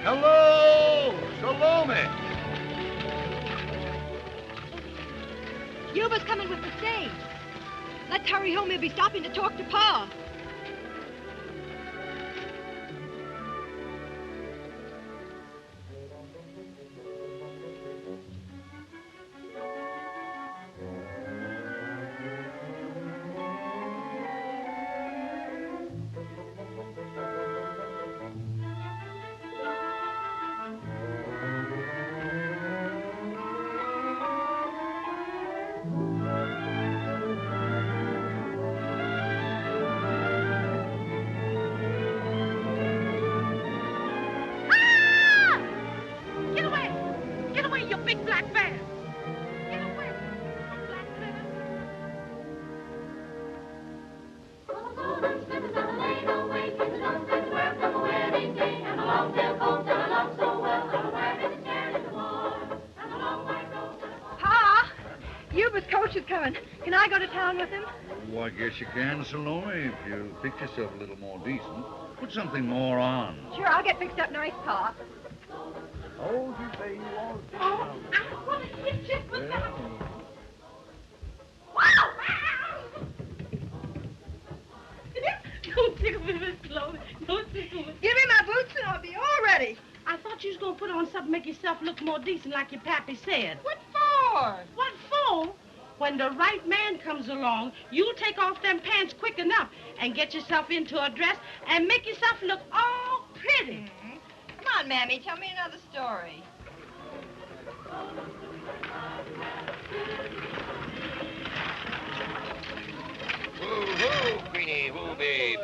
Hello, Salome. Yuba's coming with the stage. Let's hurry home. He'll be stopping to talk to Pa. Can I go to town with him? Oh, I guess you can, Salome, if you fix yourself a little more decent. Put something more on. Sure, I'll get fixed up nice, Pa. Oh, you say you want to. Oh, I'm going to hit you with that. Don't tickle me, Miss Chloe. Don't tickle me. Give me my boots and I'll be all ready. I thought you was going to put on something to make yourself look more decent like your pappy said. What for? What for? When the right man comes along, you'll take off them pants quick enough and get yourself into a dress and make yourself look all pretty. Mm-hmm. Come on, Mammy, tell me another story. Woo-hoo, Queenie, woo, babe.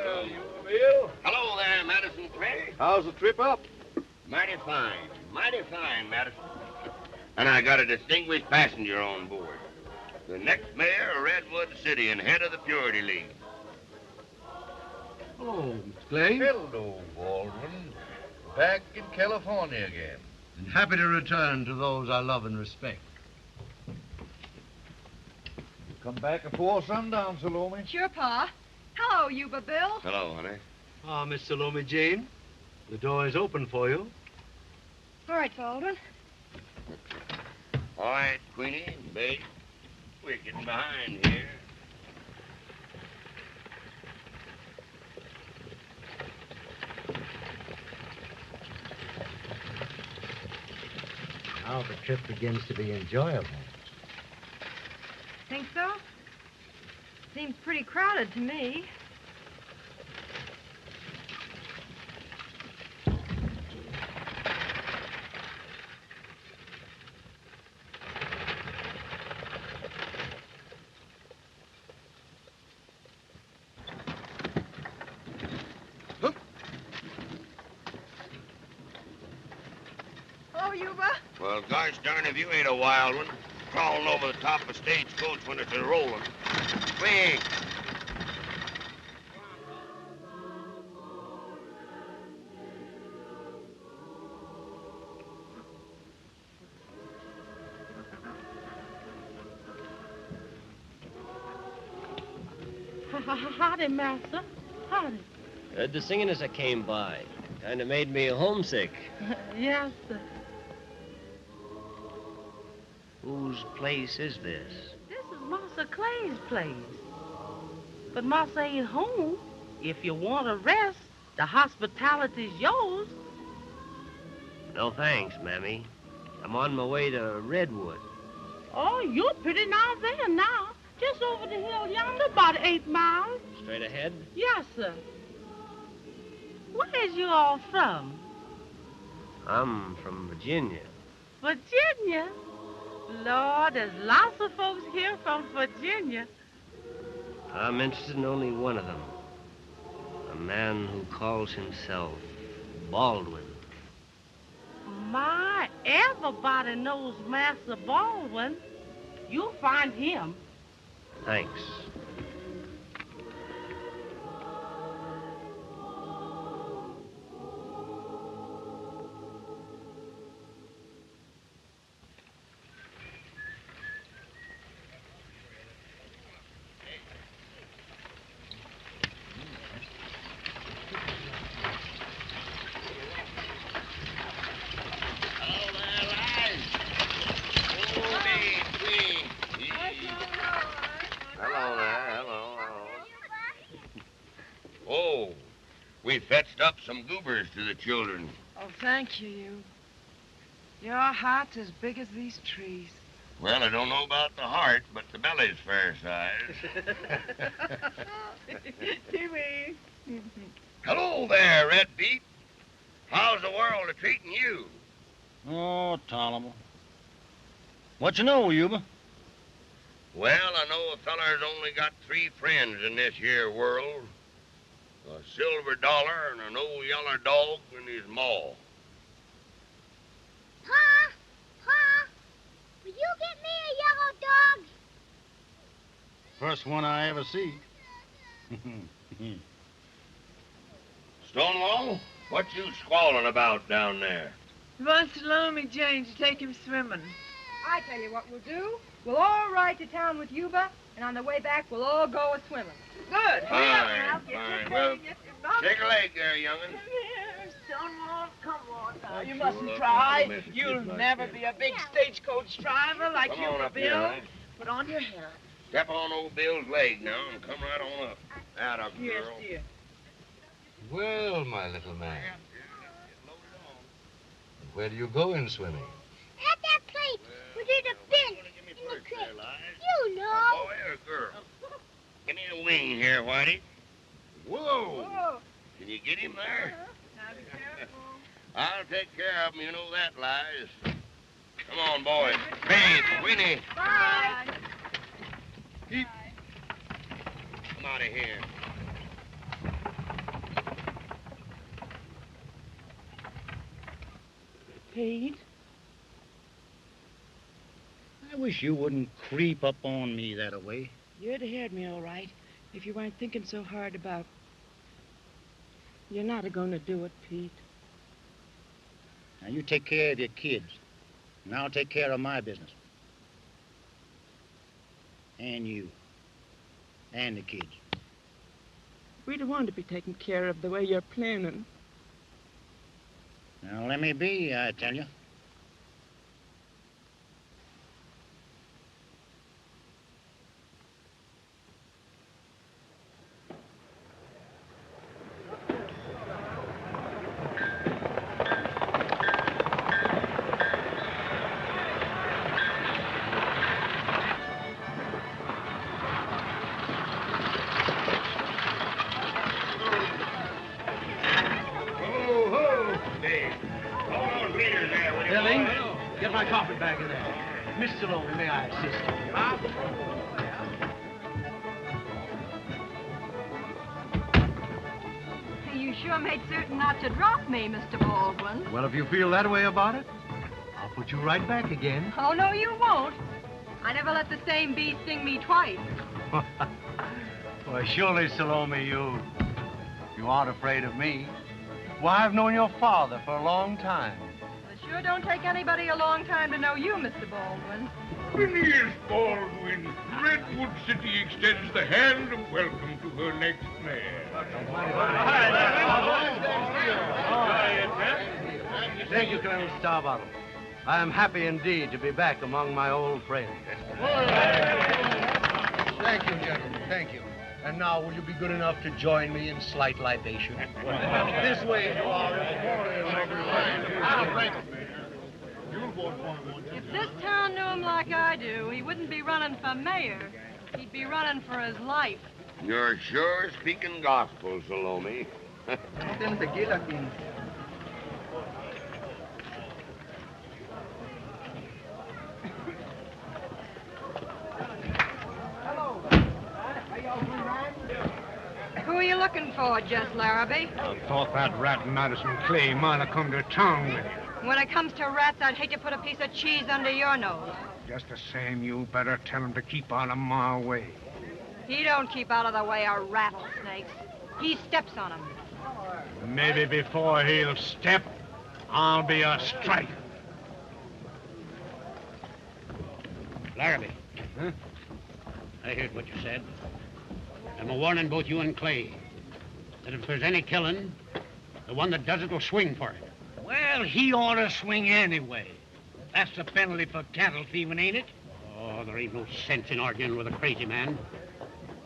Bill. Hello there, Madison Clay. How's the trip up? Mighty fine, Madison. And I got a distinguished passenger on board. The next mayor of Redwood City and head of the Purity League. Hello, Mr. Clay. Hello, Baldwin. Back in California again. And happy to return to those I love and respect. Come back before sundown, Salome. Sure, Pa. Hello, Yuba Bill. Hello, honey. Ah, Miss Salome Jane, the door is open for you. All right, Baldwin. All right, Queenie, babe. We're getting behind here. Now the trip begins to be enjoyable. Think so? Seems pretty crowded to me. Well, gosh darn, if you ain't a wild one, crawling over the top of a stagecoach when it's a-rolling. Quick! Howdy, Master. Howdy. Heard the singing as I came by. Kind of made me homesick. Yes, sir. Whose place is this? This is Master Clay's place. But Master ain't home. If you want to rest, the hospitality's yours. No thanks, Mammy. I'm on my way to Redwood. Oh, you're pretty nigh there now. Just over the hill yonder, about 8 miles. Straight ahead? Yes, sir. Where's you all from? I'm from Virginia. Virginia? Lord, there's lots of folks here from Virginia. I'm interested in only one of them. A man who calls himself Baldwin. My, everybody knows Master Baldwin. You'll find him. Thanks. Salome fetched up some goobers to the children. Oh, thank you. Your heart's as big as these trees. Well, I don't know about the heart, but the belly's fair size. Timmy. Hello there, Red Beat. How's the world a-treating you? Oh, tolerable. What you know, Yuba? Well, I know a feller's only got 3 friends in this here world. A silver dollar and an old yeller dog and his maw. Pa! Pa! Will you get me a yellow dog? First one I ever see. Stonewall, what you squalling about down there? He wants Salome Jane to take him swimming. I tell you what we'll do. We'll all ride to town with Yuba, and on the way back, we'll all go a-swimming. Good. Hurry up now. Fine. Well, take a leg there, young'un. Here, Stonewall, come on now. You mustn't try. You'll never be a big stagecoach driver like Come you, on up Bill. here, honey. Put on your hat. Step on old Bill's leg now and come right on up. Atta girl. Yes, dear. Well, my little man, where do you go in swimming? At that place where there's a bench in the creek. You know. A boy or a girl? Give me a wing here, Whitey. Whoa! Can you get him there? Now be careful. I'll take care of him, you know that, Lies. Come on, boys. Babe, Winnie. Bye. Come out of here. Pete? I wish you wouldn't creep up on me that way. You'd have heard me all right if you weren't thinking so hard about... You're not going to do it, Pete. Now, you take care of your kids, and I'll take care of my business. And you. And the kids. We don't want to be taken care of the way you're planning. Now, let me be, I tell you. Billy, get my carpet bag in there. Miss Salome, may I assist you? You sure made certain not to drop me, Mr. Baldwin. Well, if you feel that way about it, I'll put you right back again. Oh, no, you won't. I never let the same bee sting me twice. Well, surely, Salome, you aren't afraid of me. Why, I've known your father for a long time. It sure don't take anybody a long time to know you, Mr. Baldwin. Phineas Baldwin, Redwood City extends the hand of welcome to her next mayor. Thank you, Colonel Starbottle. I am happy indeed to be back among my old friends. Thank you, gentlemen. Thank you. And now, will you be good enough to join me in slight libation? This way, you are. If this town knew him like I do, he wouldn't be running for mayor. He'd be running for his life. You're sure speaking gospel, Salome. Who are you looking for, Jess Larrabee? I thought that rat Madison Clay might have come to town with you. When it comes to rats, I'd hate to put a piece of cheese under your nose. Just the same, you better tell him to keep out of my way. He don't keep out of the way of rattlesnakes. He steps on them. Maybe before he'll step, I'll be a strike. Larrabee. Huh? I heard what you said. I'm a warning both you and Clay that if there's any killing, the one that does it will swing for it. Well, he ought to swing anyway. That's the penalty for cattle thieving, ain't it? Oh, there ain't no sense in arguing with a crazy man.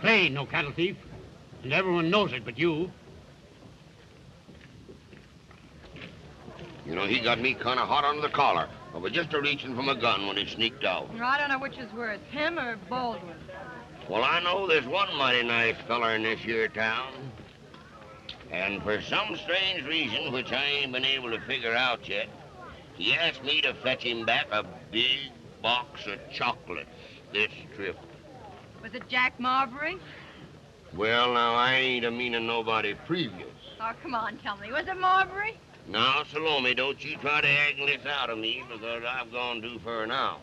Clay ain't no cattle thief, and everyone knows it but you. You know, he got me kind of hot under the collar. I was just a-reaching for my gun when he sneaked out. I don't know which is worse, him or Baldwin. Well, I know there's one mighty nice feller in this here town. And for some strange reason, which I ain't been able to figure out yet, he asked me to fetch him back a big box of chocolates this trip. Was it Jack Marbury? Well, now, I ain't a-meaning nobody previous. Oh, come on, tell me. Was it Marbury? Now, Salome, don't you try to haggle this out of me, because I've gone too far now.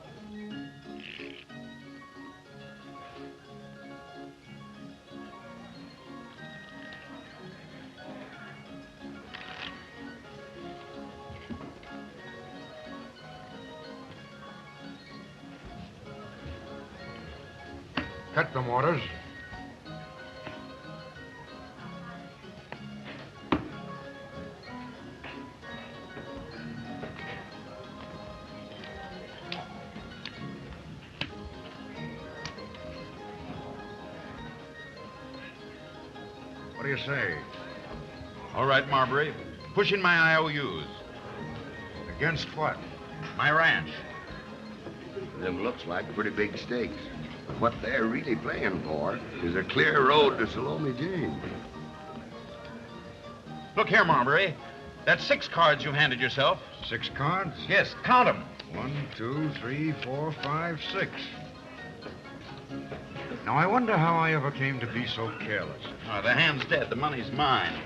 Cut them orders. What do you say? All right, Marbury. Push in my IOUs. Against what? My ranch. Them looks like pretty big stakes. What they're really playing for is a clear road to Salome Jane. Look here, Marbury. That's 6 cards you handed yourself. 6 cards? Yes, count them. 1, 2, 3, 4, 5, 6. Now, I wonder how I ever came to be so careless. Oh, the hand's dead. The money's mine.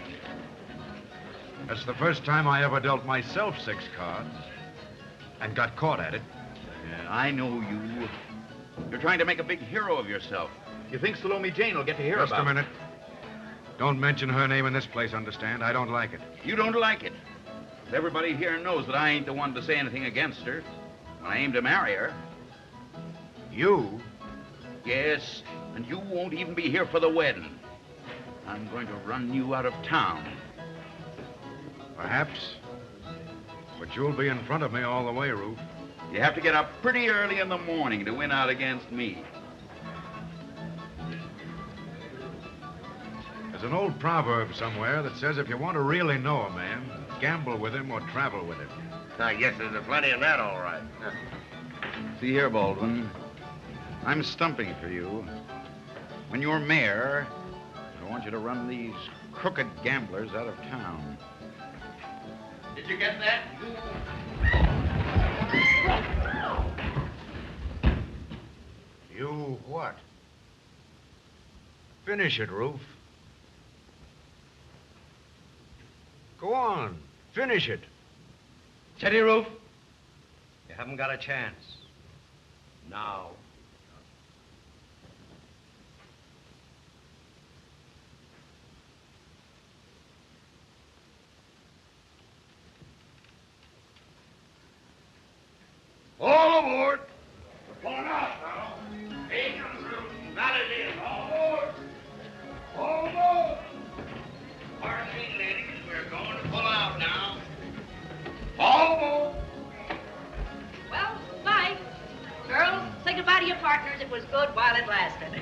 That's the first time I ever dealt myself 6 cards and got caught at it. Yeah, I know you. You're trying to make a big hero of yourself. You think Salome Jane will get to hear Just about a minute. Don't mention her name in this place, understand? I don't like it. You don't like it. Everybody here knows that I ain't the one to say anything against her. When I aim to marry her. You? Yes, and you won't even be here for the wedding. I'm going to run you out of town. Perhaps. But you'll be in front of me all the way, Ruth. You have to get up pretty early in the morning to win out against me. There's an old proverb somewhere that says if you want to really know a man, gamble with him or travel with him. I guess there's plenty of that, all right. See here, Baldwin. I'm stumping for you. When you're mayor, I want you to run these crooked gamblers out of town. Did you get that? You what? Finish it, Ruth. Go on. Finish it. Steady, Ruth. You haven't got a chance. Now. All aboard! We're pulling out now. Angels, Validated, all aboard! All aboard! Pardon me, ladies, we're going to pull out now. All aboard! Well, bye. Girls, say goodbye to your partners. It was good while it lasted.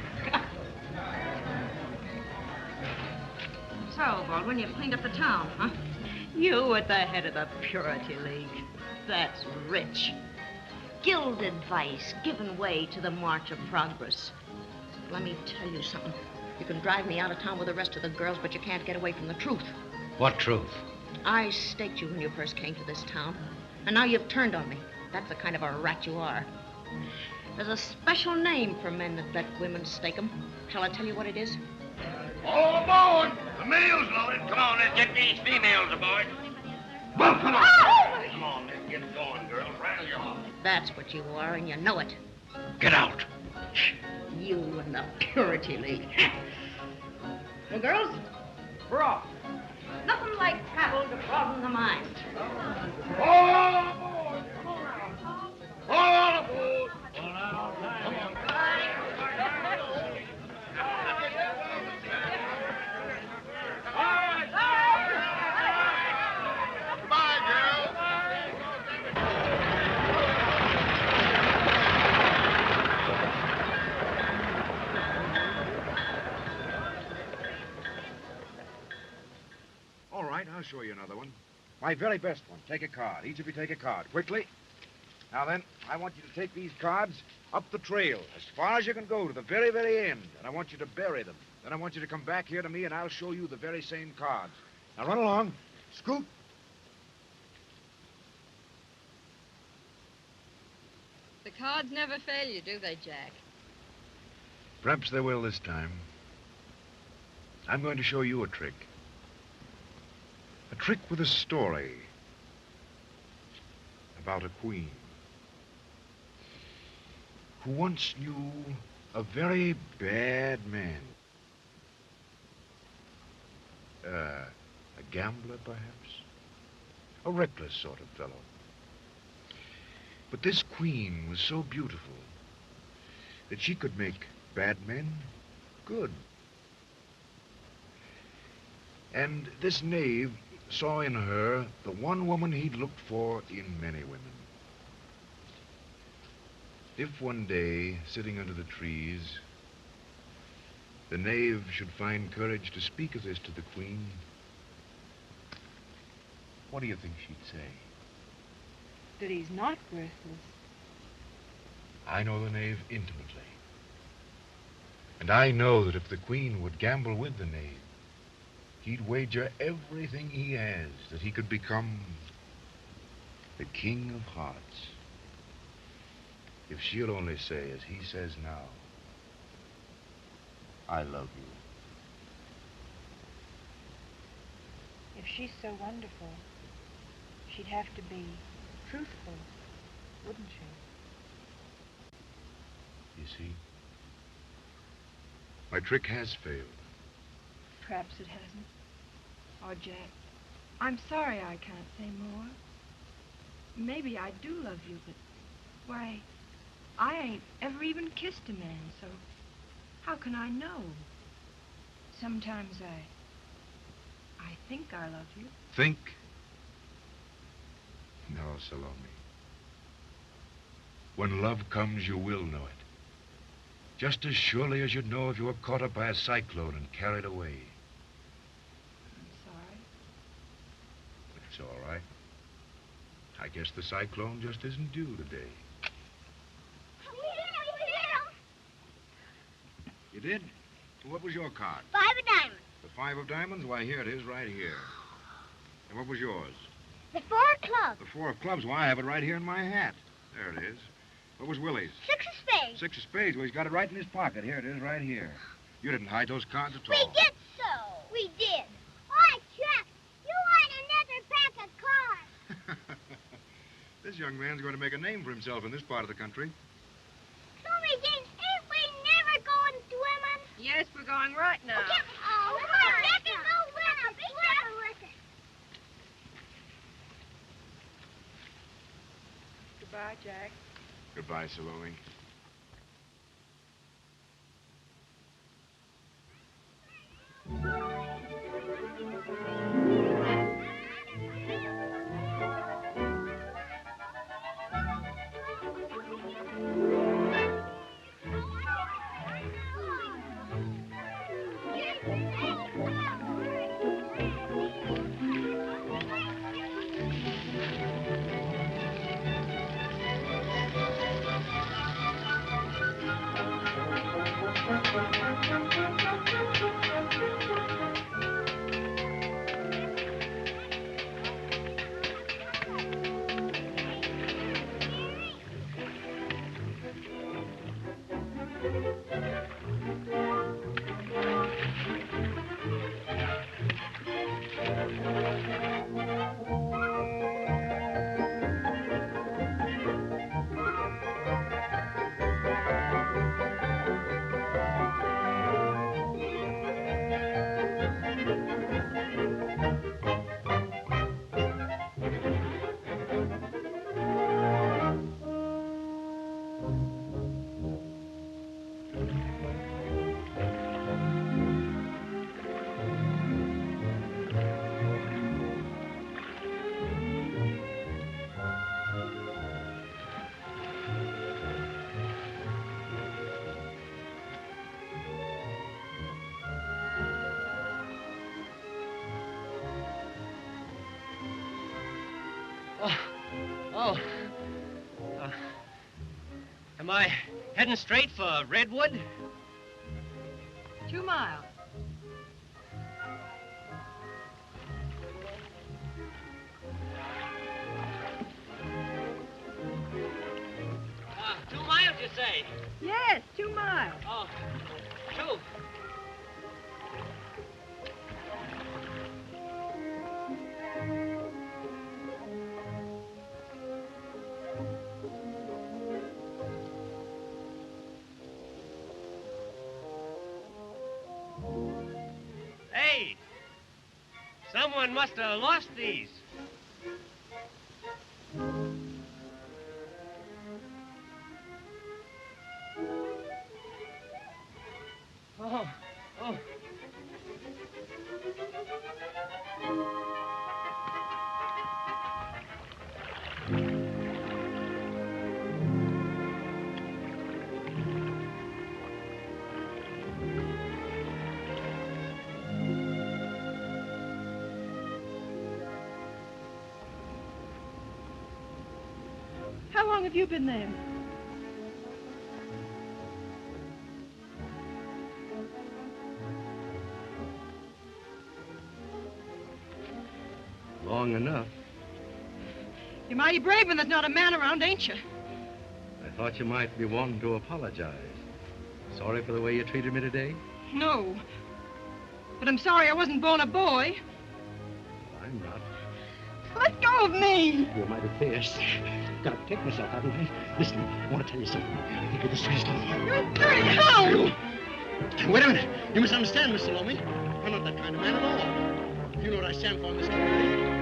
So, Baldwin, you cleaned up the town, huh? You at the head of the Purity League. That's rich. Gilded vice given way to the march of progress. Let me tell you something. You can drive me out of town with the rest of the girls, but you can't get away from the truth. What truth? I staked you when you first came to this town, and now you've turned on me. That's the kind of a rat you are. There's a special name for men that let women stake them. Shall I tell you what it is? All aboard! The mail's loaded. Come on, let's get these females aboard. Well, come on. Oh! Come on, let's get going, girls. Rattle your hop. That's what you are, and you know it. Get out. You and the Purity League. Well, girls, we're off. Nothing like travel to broaden the mind. All aboard! All aboard! Come on. Goodbye, girls. All right, I'll show you another one. My very best one. Take a card. Each of you take a card. Quickly. Now then, I want you to take these cards up the trail as far as you can go to the very, very end. And I want you to bury them. Then I want you to come back here to me and I'll show you the very same cards. Now run along. Scoot. The cards never fail you, do they, Jack? Perhaps they will this time. I'm going to show you a trick. A trick with a story about a queen who once knew a very bad man. A gambler, perhaps? A reckless sort of fellow. But this queen was so beautiful that she could make bad men good. And this knave saw in her the one woman he'd looked for in many women. If one day, sitting under the trees, the knave should find courage to speak of this to the queen, what do you think she'd say? That he's not worthless. I know the knave intimately. And I know that if the queen would gamble with the knave, he'd wager everything he has that he could become the king of hearts. If she'll only say, as he says now, I love you. If she's so wonderful, she'd have to be truthful, wouldn't she? You see, my trick has failed. Perhaps it hasn't. Oh, Jack, I'm sorry I can't say more. Maybe I do love you, but, why, I ain't ever even kissed a man, so how can I know? Sometimes I think I love you. Think? No, Salome. When love comes, you will know it. Just as surely as you'd know if you were caught up by a cyclone and carried away. I'm sorry. It's all right. I guess the cyclone just isn't due today. You did? What was your card? 5 of diamonds. The 5 of diamonds? Why, here it is, right here. And what was yours? The 4 of clubs. The 4 of clubs? Why, I have it right here in my hat. There it is. What was Willie's? 6 of spades. 6 of spades. Well, he's got it right in his pocket. Here it is, right here. You didn't hide those cards at We all. did so. We did. Why, Chuck, you want another pack of cards. This young man's going to make a name for himself in this part of the country. Tommy Jean, ain't we never going swimming? Yes, we're going right now. Okay. Oh, come on, Jack, and go with us. Goodbye, Jack. Goodbye, Salome. Oh. Am I heading straight for Redwood? 2 miles. Ah, 2 miles, you say? Yes, 2 miles. Oh, 2. Hey, someone must have lost these. Oh, oh. How long have you been there? Long enough. You're mighty brave when there's not a man around, ain't you? I thought you might be wanting to apologize. Sorry for the way you treated me today? No. But I'm sorry I wasn't born a boy. I'm not. Let go of me! You're mighty fierce. Gotta protect myself, haven't I? Listen, I want to tell you something. I think you're the sweetest little... You dirty hound! Wait a minute. You misunderstand, Miss Salome. I'm not that kind of man at all. You know what I stand for, Mr. Montgomery.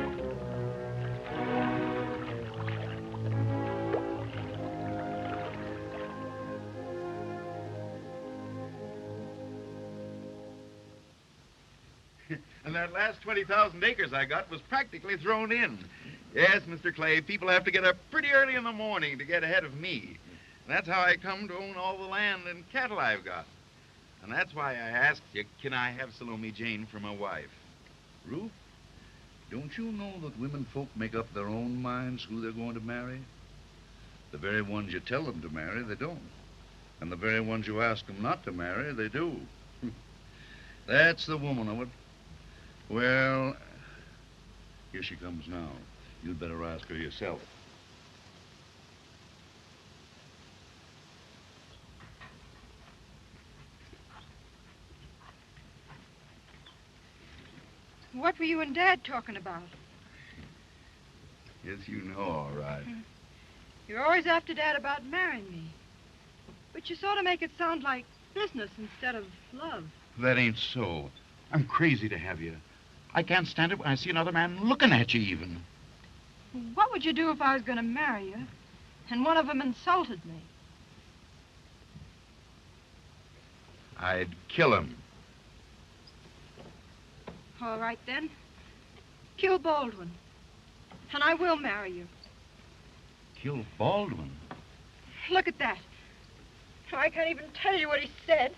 And that last 20,000 acres I got was practically thrown in. Yes, Mr. Clay, people have to get up pretty early in the morning to get ahead of me. And that's how I come to own all the land and cattle I've got. And that's why I asked you, can I have Salome Jane for my wife? Ruth, don't you know that women folk make up their own minds who they're going to marry? The very ones you tell them to marry, they don't. And the very ones you ask them not to marry, they do. That's the woman of it. Well, here she comes now. You'd better ask her yourself. What were you and Dad talking about? Yes, you know, all right. You're always after Dad about marrying me. But you sort of make it sound like business instead of love. That ain't so. I'm crazy to have you. I can't stand it when I see another man looking at you even. What would you do if I was going to marry you and one of them insulted me? I'd kill him. All right, then. Kill Baldwin. And I will marry you. Kill Baldwin? Look at that. I can't even tell you what he said,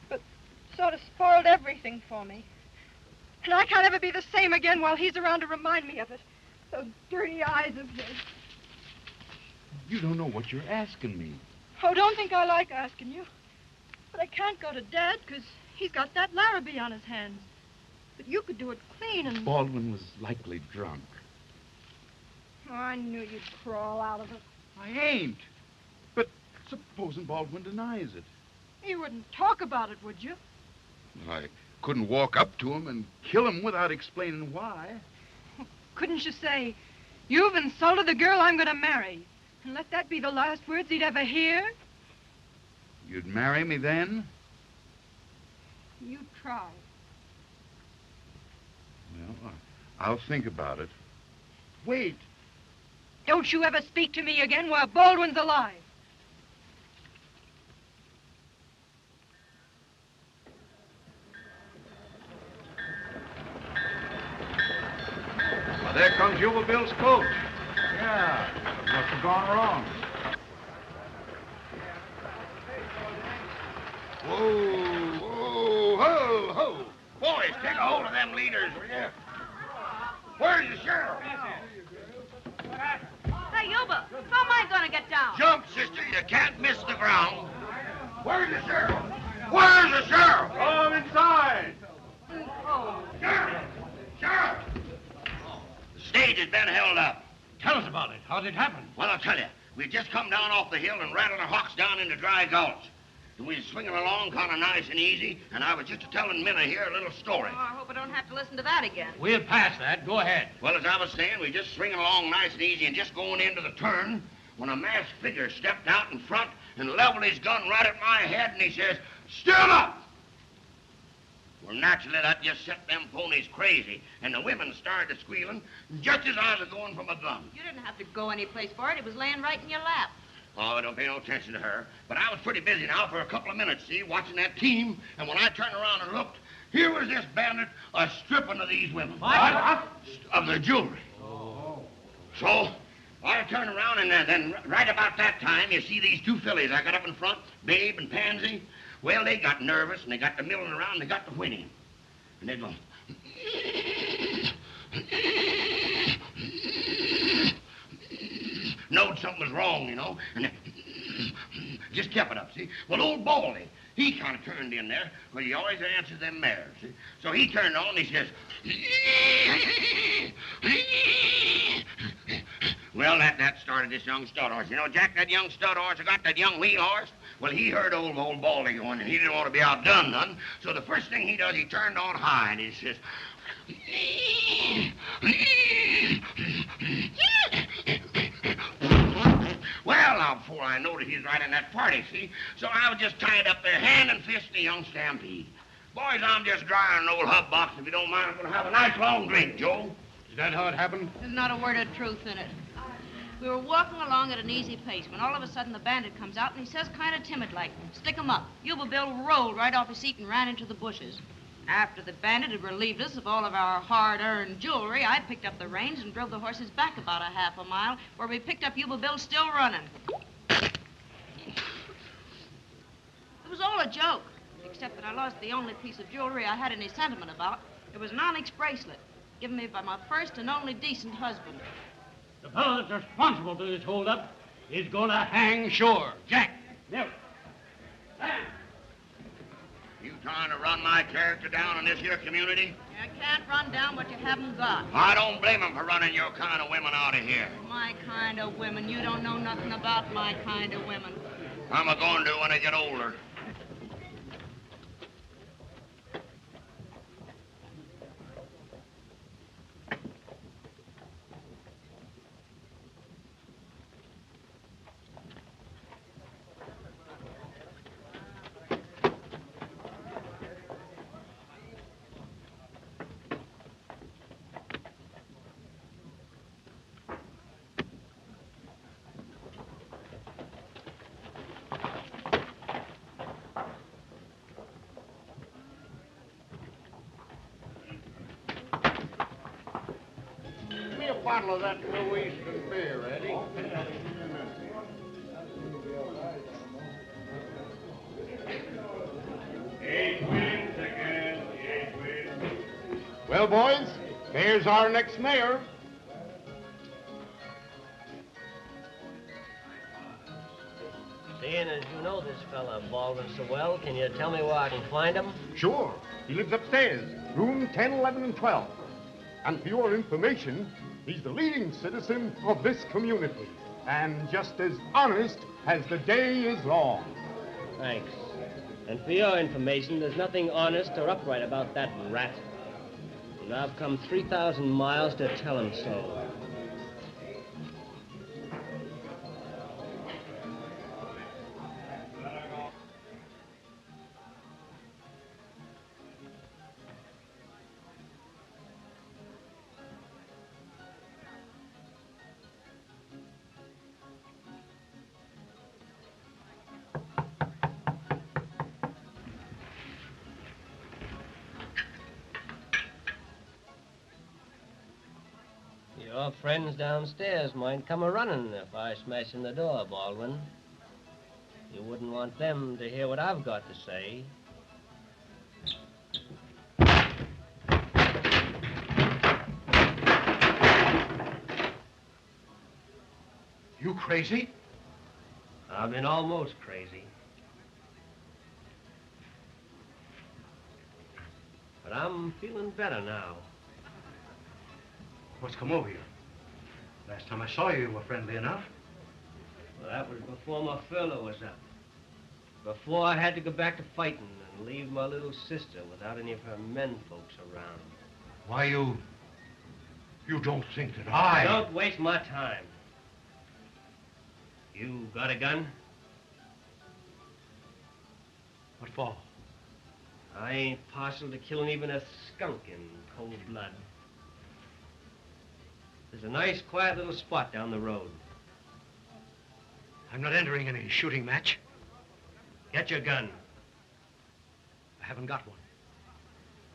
but sort of spoiled everything for me. And I can't ever be the same again while he's around to remind me of it. Those dirty eyes of his. You don't know what you're asking me. Oh, don't think I like asking you. But I can't go to Dad because he's got that Larrabee on his hands. But you could do it clean and... Baldwin was likely drunk. Oh, I knew you'd crawl out of it. I ain't. But supposing Baldwin denies it. You wouldn't talk about it, would you? I couldn't walk up to him and kill him without explaining why. Couldn't you say, you've insulted the girl I'm going to marry, and let that be the last words he'd ever hear? You'd marry me then? You try. Well, I'll think about it. Wait. Don't you ever speak to me again while Baldwin's alive. Well, there comes Yuba Bill's coach. Yeah, must have gone wrong. Whoa, whoa, ho, ho. Boys, take a hold of them leaders, will you? Where's the sheriff? Hey, Yuba, how am I going to get down? Jump, sister. You can't miss the ground. Where's the sheriff? Where's the sheriff? Come inside. Sheriff! Sheriff! The stage has been held up. Tell us about it. How did it happen? Well, I'll tell you. We just come down off the hill and rattled our hocks down into Dry Gulch. And we was swinging along kind of nice and easy, and I was just telling Minna here a little story. Oh, I hope I don't have to listen to that again. We'll pass that. Go ahead. Well, as I was saying, we just swinging along nice and easy and just going into the turn when a masked figure stepped out in front and leveled his gun right at my head, and he says, "Stand up!" Well, naturally, that just set them ponies crazy, and the women started squealing just as I was going for my gun. You didn't have to go any place for it. It was laying right in your lap. Oh, I don't pay no attention to her. But I was pretty busy now for a couple of minutes, see, watching that team, and when I turned around and looked, here was this bandit stripping of these women. What? Of their jewelry. Oh. So, I turned around, and then right about that time, you see these two fillies I got up in front, Babe and Pansy. Well, they got nervous, and they got to milling around, and they got to whinnying. And they'd go... Knowed something was wrong, you know, and they just kept it up, see? Well, old Baldy, he kind of turned in there, because he always answers them mares, see? So he turned on, and he says... Well, that started this young stud horse. You know, Jack, that young stud horse, I got that young wheel horse. Well, he heard old Baldy going, and he didn't want to be outdone none. So the first thing he does, he turned on high, and he says... Well, now, before I knowed it, he's right in that party, see? So I was just tied up there, hand and fist in a young stampede. Boys, I'm just drying an old hub box. If you don't mind, I'm going to have a nice long drink, Joe. Is that how it happened? There's not a word of truth in it. We were walking along at an easy pace when all of a sudden the bandit comes out and he says kind of timid-like, "Stick 'em up." Yuba Bill rolled right off his seat and ran into the bushes. After the bandit had relieved us of all of our hard-earned jewelry, I picked up the reins and drove the horses back about a half a mile, where we picked up Yuba Bill still running. It was all a joke, except that I lost the only piece of jewelry I had any sentiment about. It was an onyx bracelet, given me by my first and only decent husband. The fellow that's responsible for this holdup is going to hang sure. Jack, there. You trying to run my character down in this here community? You can't run down what you haven't got. I don't blame him for running your kind of women out of here. My kind of women. You don't know nothing about my kind of women. I'm a-going to when I get older. Give me a bottle of that New Eastern beer, Eddie. Well, boys, there's our next mayor. Seeing as you know this fella Baldwin so well, can you tell me where I can find him? Sure. He lives upstairs, room 10, 11, and 12. And for your information, he's the leading citizen of this community. And just as honest as the day is long. Thanks. And for your information, there's nothing honest or upright about that rat. And I've come 3,000 miles to tell him so. Your friends downstairs might come a-running if I smash in the door, Baldwin. You wouldn't want them to hear what I've got to say. crazy? I've been almost crazy. But I'm feeling better now. What's come over you? Last time I saw you, you were friendly enough. Well, that was before my furlough was up. Before I had to go back to fighting and leave my little sister without any of her men folks around. Why, you don't think that I... Don't waste my time. You got a gun? What for? I ain't partial to killing even a skunk in cold blood. There's a nice, quiet little spot down the road. I'm not entering any shooting match. Get your gun. I haven't got one.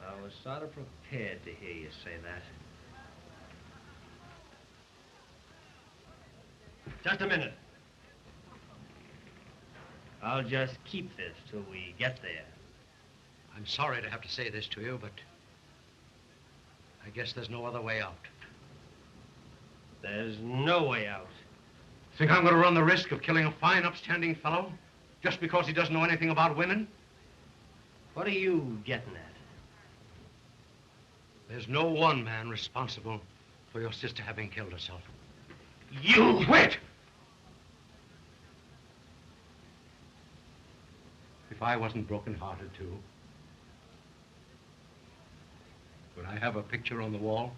I was sort of prepared to hear you say that. Just a minute. I'll just keep this till we get there. I'm sorry to have to say this to you, but I guess there's no other way out. There's no way out. Think I'm going to run the risk of killing a fine, upstanding fellow just because he doesn't know anything about women? What are you getting at? There's no one man responsible for your sister having killed herself. You! Wait! If I wasn't broken-hearted, too, would I have a picture on the wall?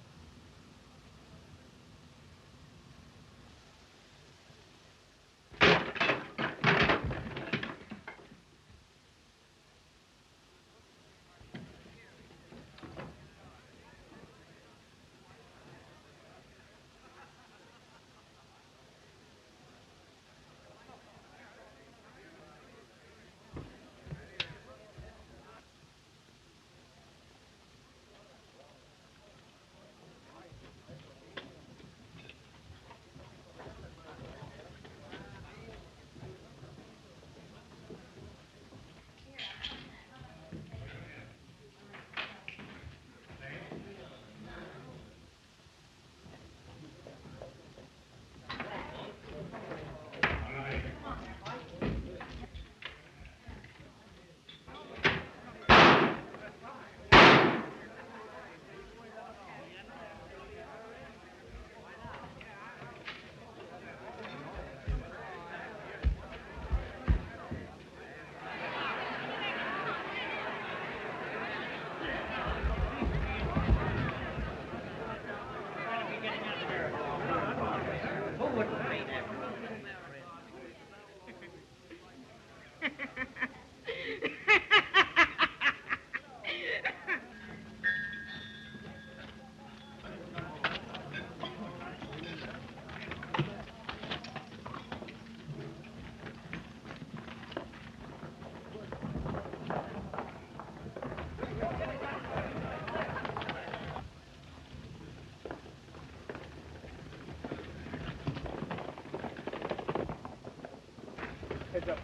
Heads up.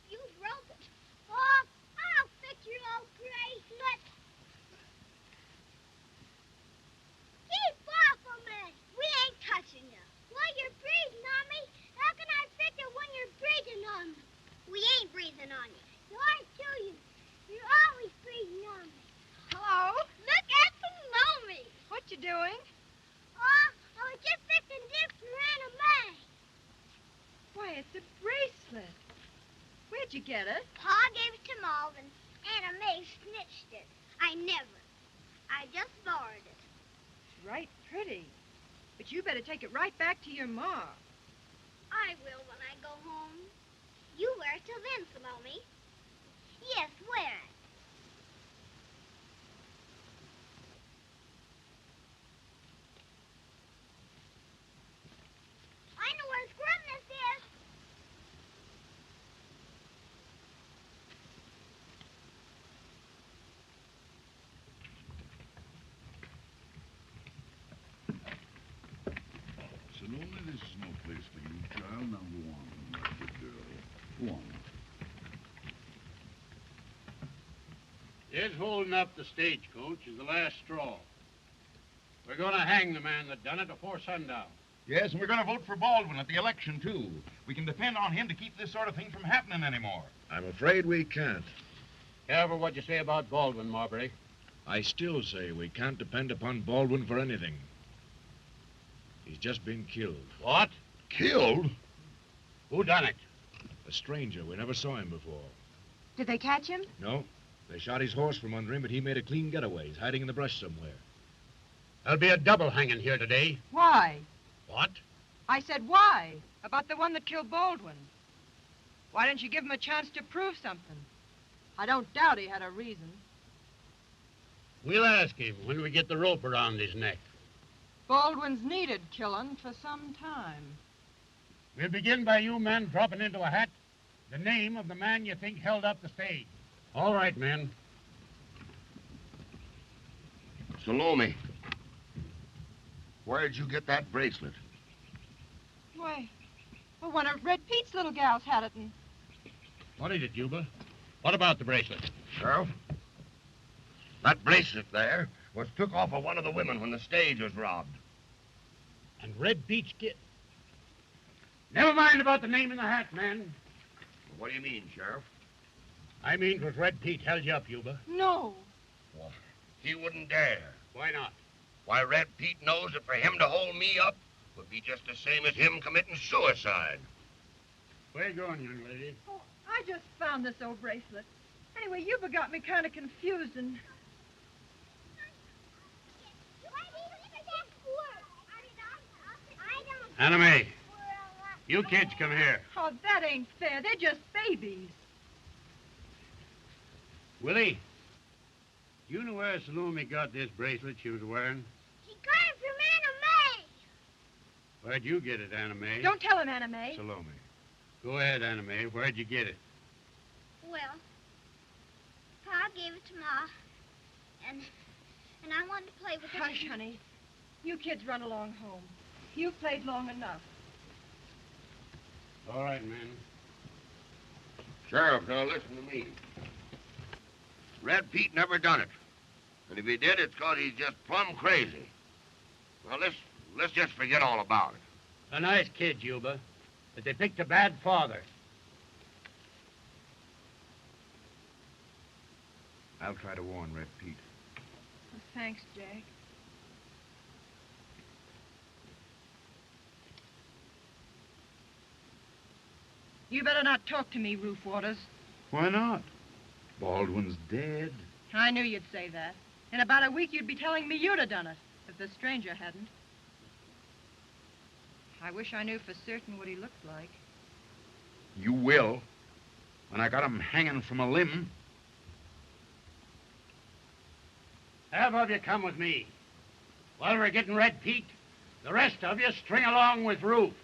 You broke it. Oh, I'll fix your old bracelet. Keep off of me. We ain't touching you. Well, you're breathing on me. How can I fix it when you're breathing on me? We ain't breathing on you. You are too. You're always breathing on me. Hello? Look at the mommy. What you doing? Oh, I was just fixing this for Anna May. Why, it's a bracelet. Where'd you get it? Pa gave it to Malvin. Anna May snitched it. I never. I just borrowed it. It's right pretty. But you better take it right back to your ma. I will when I go home. You wear it till then, Salome. Yes, wear it. I know where His holding up the stagecoach is the last straw. We're going to hang the man that done it before sundown. Yes, and we're going to vote for Baldwin at the election, too. We can depend on him to keep this sort of thing from happening anymore. I'm afraid we can't. Careful what you say about Baldwin, Marbury. I still say we can't depend upon Baldwin for anything. He's just been killed. What? Killed? Who done it? A stranger. We never saw him before. Did they catch him? No. They shot his horse from under him, but he made a clean getaway. He's hiding in the brush somewhere. There'll be a double hanging here today. Why? What? I said why? About the one that killed Baldwin. Why didn't you give him a chance to prove something? I don't doubt he had a reason. We'll ask him when we get the rope around his neck. Baldwin's needed killing for some time. We'll begin by you men dropping into a hat the name of the man you think held up the stage. All right, men. Salome, where'd you get that bracelet? Why, well, one of Red Pete's little gals had it, and What is it, Juba? What about the bracelet? Sheriff, that bracelet there was took off of one of the women when the stage was robbed. And Red Pete's kid. Never mind about the name in the hat, man. What do you mean, Sheriff? I mean, it was Red Pete held you up, Yuba. no. Well, he wouldn't dare. Why not? Why, Red Pete knows that for him to hold me up would be just the same as him committing suicide. Where you going, young lady? Oh, I just found this old bracelet. Anyway, Yuba got me kind of confused, and Anna Mae, you kids come here. oh, that ain't fair. They're just babies. Willie, you know where Salome got this bracelet she was wearing? She got it from Anna Mae. Where'd you get it, Anna Mae? Don't tell him, Anna Mae. Salome. Go ahead, Anna Mae. Where'd you get it? Well, Pa gave it to Ma, and I wanted to play with it. Hush, honey. You kids run along home. You've played long enough. All right, man. Sheriff, now listen to me. Red Pete never done it. And if he did, it's 'cause he's just plumb crazy. Well, let's just forget all about it. A nice kid, Yuba. But they picked a bad father. I'll try to warn Red Pete. Well, thanks, Jack. You better not talk to me, Ruth Waters. Why not? Baldwin's dead. I knew you'd say that. In about a week, you'd be telling me you'd have done it, if the stranger hadn't. I wish I knew for certain what he looked like. You will. When I got him hanging from a limb. Half of you come with me. While we're getting Red Pete, the rest of you string along with Ruth.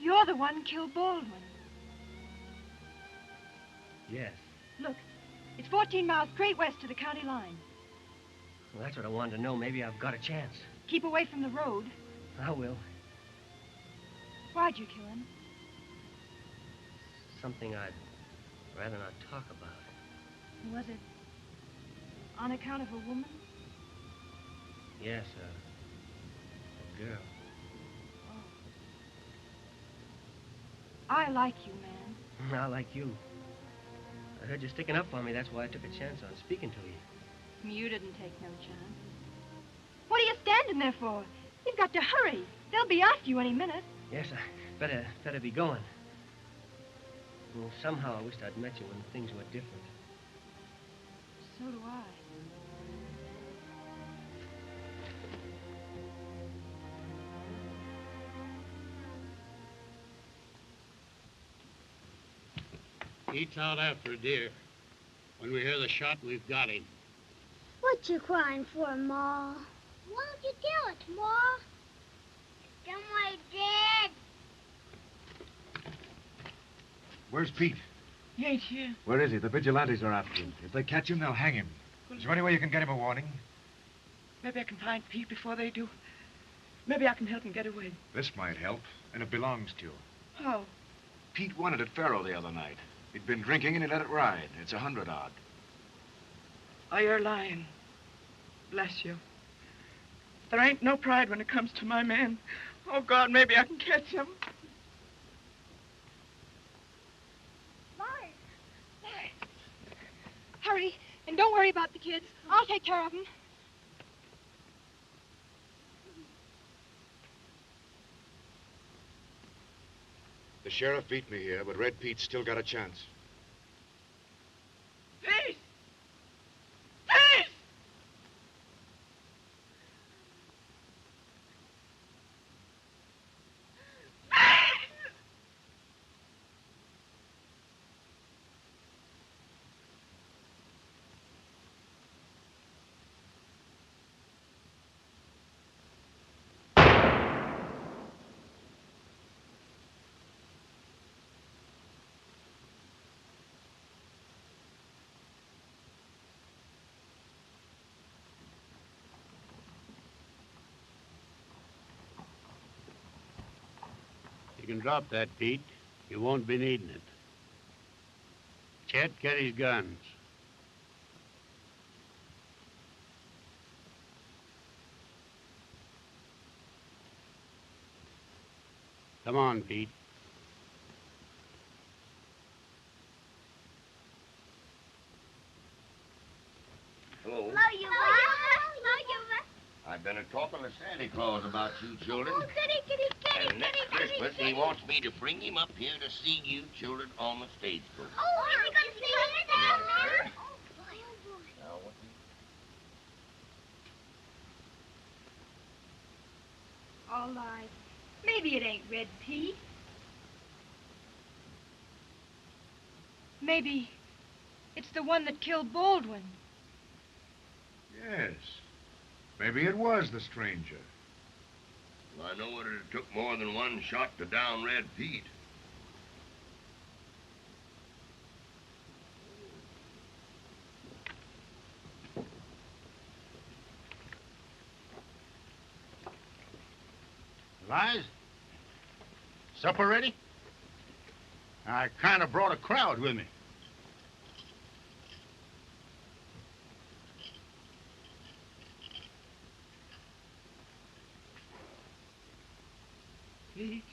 You're the one killed Baldwin. Yes. Look, it's 14 miles straight west to the county line. Well, that's what I wanted to know. Maybe I've got a chance. Keep away from the road. I will. Why'd you kill him? Something I'd rather not talk about. Was it on account of a woman? Yes, a girl. I like you, man. I like you. I heard you sticking up for me. That's why I took a chance on speaking to you. You didn't take no chance. What are you standing there for? You've got to hurry. They'll be after you any minute. Yes, I better be going. Well, somehow I wished I'd met you when things were different. So do I. Pete's out after a deer. When we hear the shot, we've got him. What you crying for, Ma? Why don't you tell us, Ma? Somewhere dead. Where's Pete? He ain't here. Where is he? The vigilantes are after him. If they catch him, they'll hang him. Is there any way you can get him a warning? Maybe I can find Pete before they do. Maybe I can help him get away. This might help, and it belongs to you. How? Pete won it at Faro the other night. He'd been drinking and he let it ride. It's 100-odd. Oh, you're lying. Bless you. There ain't no pride when it comes to my man. Oh, God, maybe I can catch him. Hurry, and don't worry about the kids. I'll take care of them. The sheriff beat me here, but Red Pete's still got a chance. Peace! Peace! You can drop that, Pete. You won't be needing it. Chet, get his guns. Come on, Pete. Hello. Hello, I've been talking to Santa Claus about you children. Oh, goody. And next Christmas, he wants me to bring him up here to see you children on the stagecoach. Oh, is he going to see us down there? Now, what All lies. Maybe it ain't Red Pete. Maybe it's the one that killed Baldwin. Yes. Maybe it was the stranger. Well, I know it took more than one shot to down Red Pete. Lies? Supper ready? I kind of brought a crowd with me. Pete,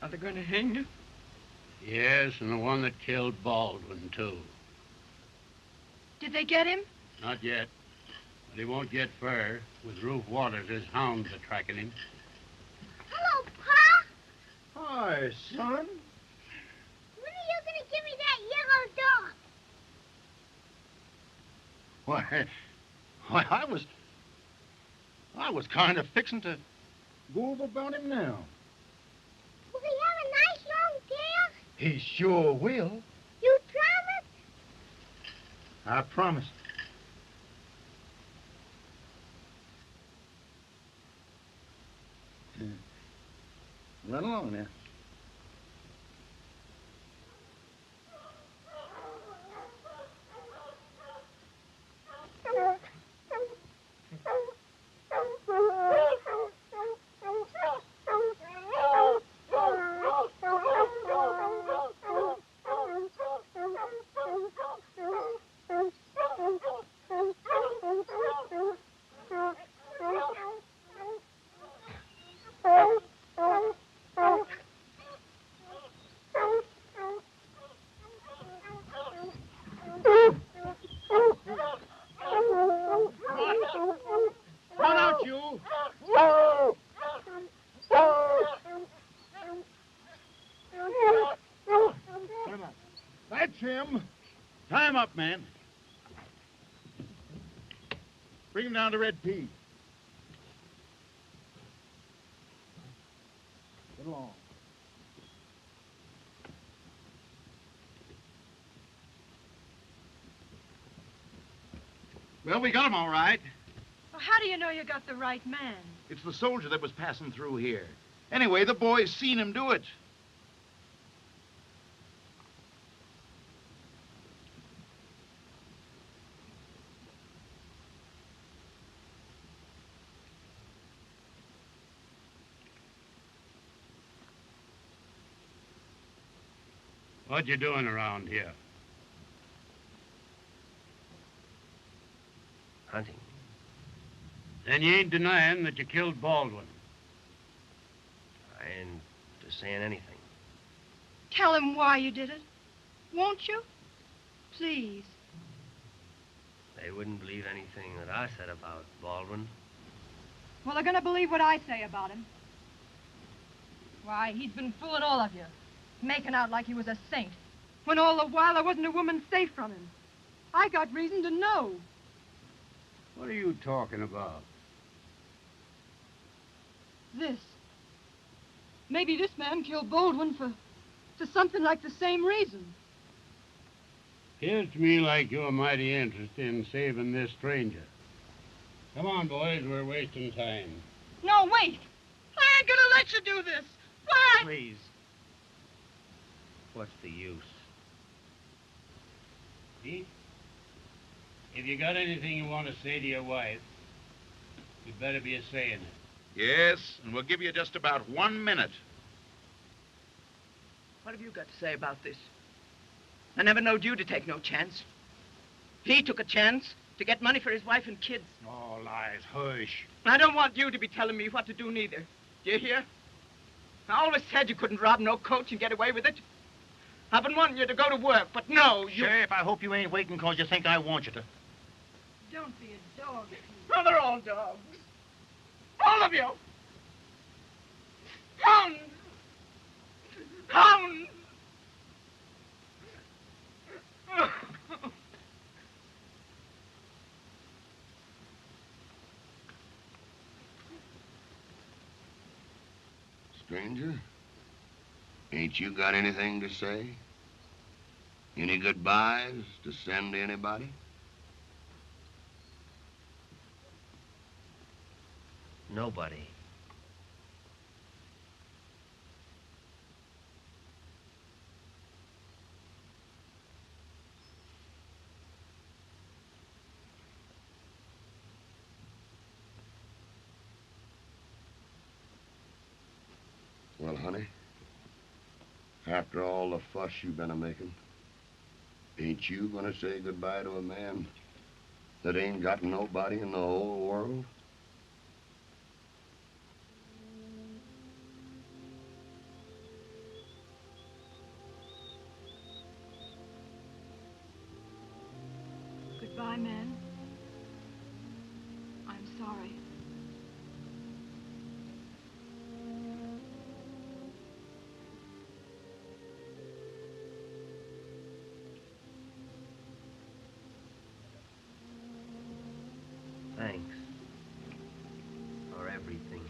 are they going to hang you? Yes, and the one that killed Baldwin, too. Did they get him? Not yet. But he won't get far. With Ruth Waters, his hounds are tracking him. Hello, Pa. Hi, son. When are you going to give me that yellow dog? Why, I was kind of fixing to go over about him now. Will he have a nice long tail? He sure will. You promise? I promise. Run along now. Run out, you! That's him. Tie him up, man. Bring him down to Red Pete. Get along. Well, we got him all right. Well, how do you know you got the right man? It's the soldier that was passing through here. Anyway, the boys seen him do it. What you doing around here? Hunting. Then you ain't denying that you killed Baldwin. I ain't just saying anything. Tell him why you did it. Won't you? Please. They wouldn't believe anything that I said about Baldwin. Well, they're going to believe what I say about him. Why, he's been fooling all of you, making out like he was a saint, when all the while there wasn't a woman safe from him. I got reason to know. What are you talking about? This. Maybe this man killed Baldwin for something like the same reason. Appears to me like you're mighty interested in saving this stranger. Come on, boys, we're wasting time. No, wait! I ain't gonna let you do this! Why? Please. What's the use? Pete, if you got anything you want to say to your wife, you'd better be a-saying it. Yes, and we'll give you just about 1 minute. What have you got to say about this? I never knowed you to take no chance. He took a chance to get money for his wife and kids. Oh, lies, hush. I don't want you to be telling me what to do neither. Do you hear? I always said you couldn't rob no coach and get away with it. I've been wanting you to go to work, but no, you... Sheriff, I hope you ain't waiting because you think I want you to. Don't be a dog. Oh, they're all dogs. All of you. Hounds. Hounds. Stranger, ain't you got anything to say? Any goodbyes to send to anybody? Nobody. Well, honey, after all the fuss you've been a-making, ain't you gonna say goodbye to a man that ain't got nobody in the whole world? Goodbye, man. I'm sorry. Thanks. For everything.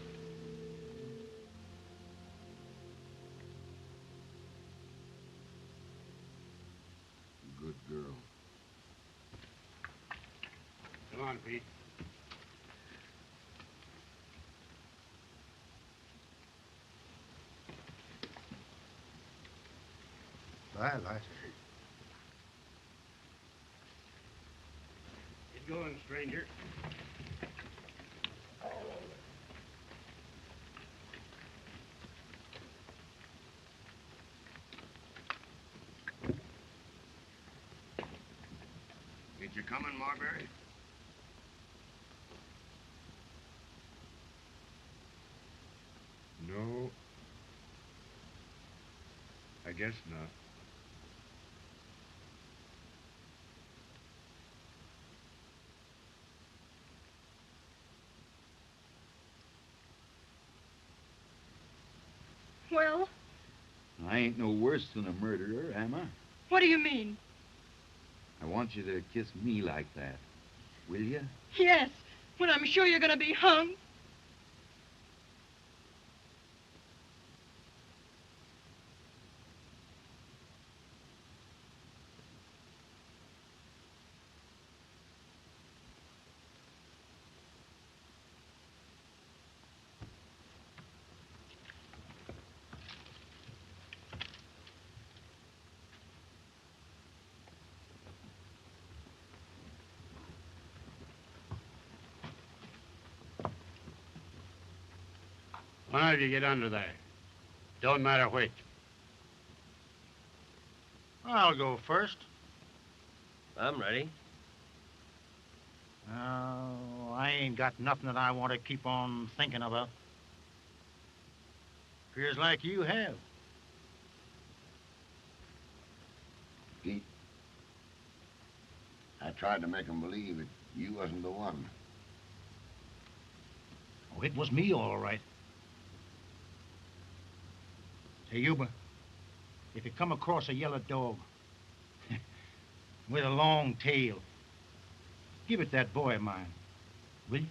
Good girl. Come on, Pete. Bye, Light. Get going, stranger. Ain't you coming, Marbury? No. I guess not. Well, I ain't no worse than a murderer, am I? what do you mean? I want you to kiss me like that. Will you? Yes, when I'm sure you're gonna be hung. One of you get under there. Don't matter which. I'll go first. I'm ready. Oh, I ain't got nothing that I want to keep on thinking about. Appears like you have. Pete, I tried to make 'em believe that you wasn't the one. Oh, it was me, all right. Say, Yuba, if you come across a yellow dog with a long tail, give it that boy of mine, will you?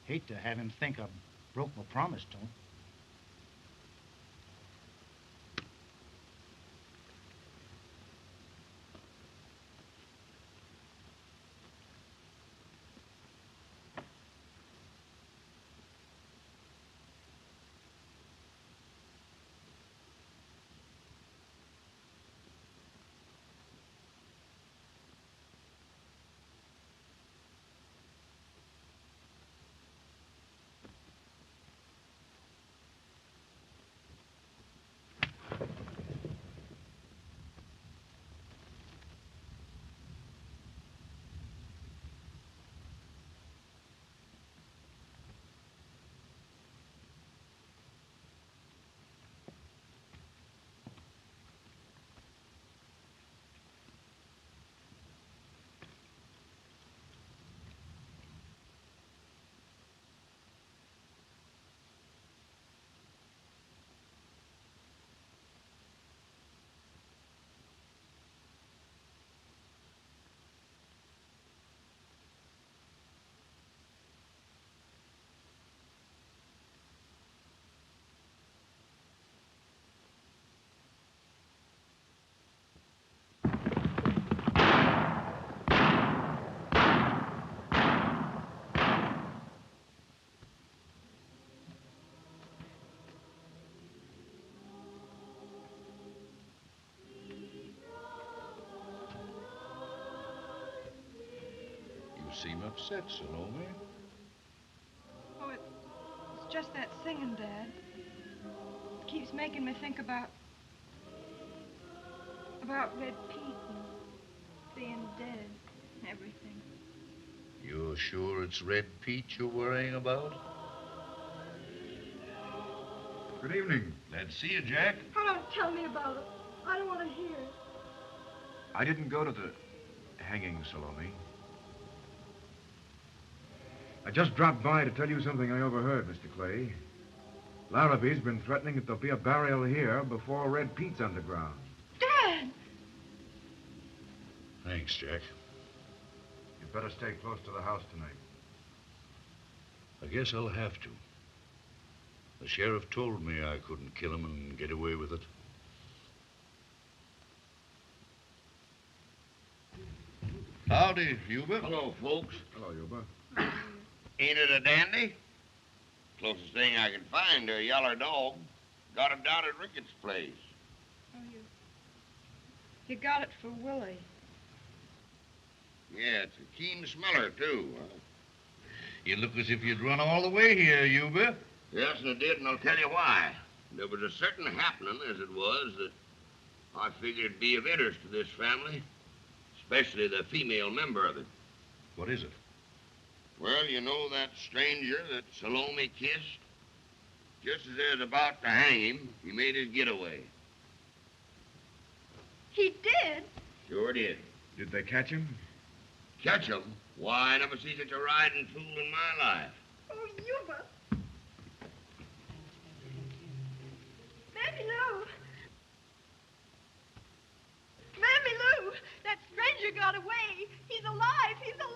Hate to have him think I broke my promise to him. You seem upset, Salome. Oh, it's just that singing, Dad. It keeps making me think about Red Pete and being dead and everything. You're sure it's Red Pete you're worrying about? Good evening. Glad to see you, Jack. Oh, don't tell me about it. I don't want to hear it. I didn't go to the hanging, Salome. I just dropped by to tell you something I overheard, Mr. Clay. Larrabee's been threatening that there'll be a burial here before Red Pete's underground. Dad! Thanks, Jack. You'd better stay close to the house tonight. I guess I'll have to. The sheriff told me I couldn't kill him and get away with it. Howdy, Yuba. Hello, folks. Hello, Yuba. Ain't it a dandy? Closest thing I can find to a yaller dog. Got it down at Ricketts' place. Oh, you got it for Willie. Yeah, it's a keen smeller, too. Huh? You look as if you'd run all the way here, Yuba. Yes, and I did, and I'll tell you why. There was a certain happening, as it was, that I figured would be of interest to this family, especially the female member of it. What is it? Well, you know that stranger that Salome kissed? Just as they was about to hang him, he made his getaway. He did? Sure did. Did they catch him? Catch him? Why, I never see such a riding fool in my life. Oh, Yuba. Mammy Lou. Mammy Lou, that stranger got away. He's alive. He's alive.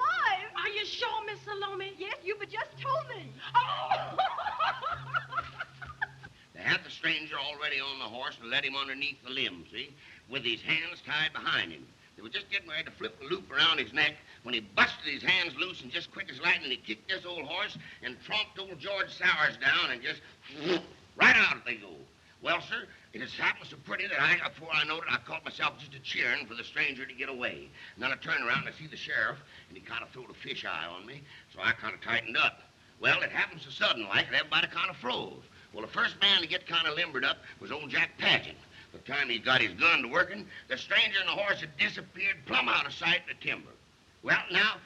Are you sure, Miss Salome? Yes, Yuba just told me. Oh! They had the stranger already on the horse and led him underneath the limb, see, with his hands tied behind him. They were just getting ready to flip the loop around his neck when he busted his hands loose and just quick as lightning, he kicked this old horse and tromped old George Sowers down and just right out they go. Well, sir, it has happened so pretty that before I knowed it, I caught myself just a-cheering for the stranger to get away. And then I turned around and I see the sheriff, and he kind of throwed a fish eye on me, so I kind of tightened up. Well, it happened so sudden like that everybody kind of froze. Well, the first man to get kind of limbered up was old Jack Paget. By the time he got his gun to working, the stranger and the horse had disappeared plumb out of sight in the timber. Well, now,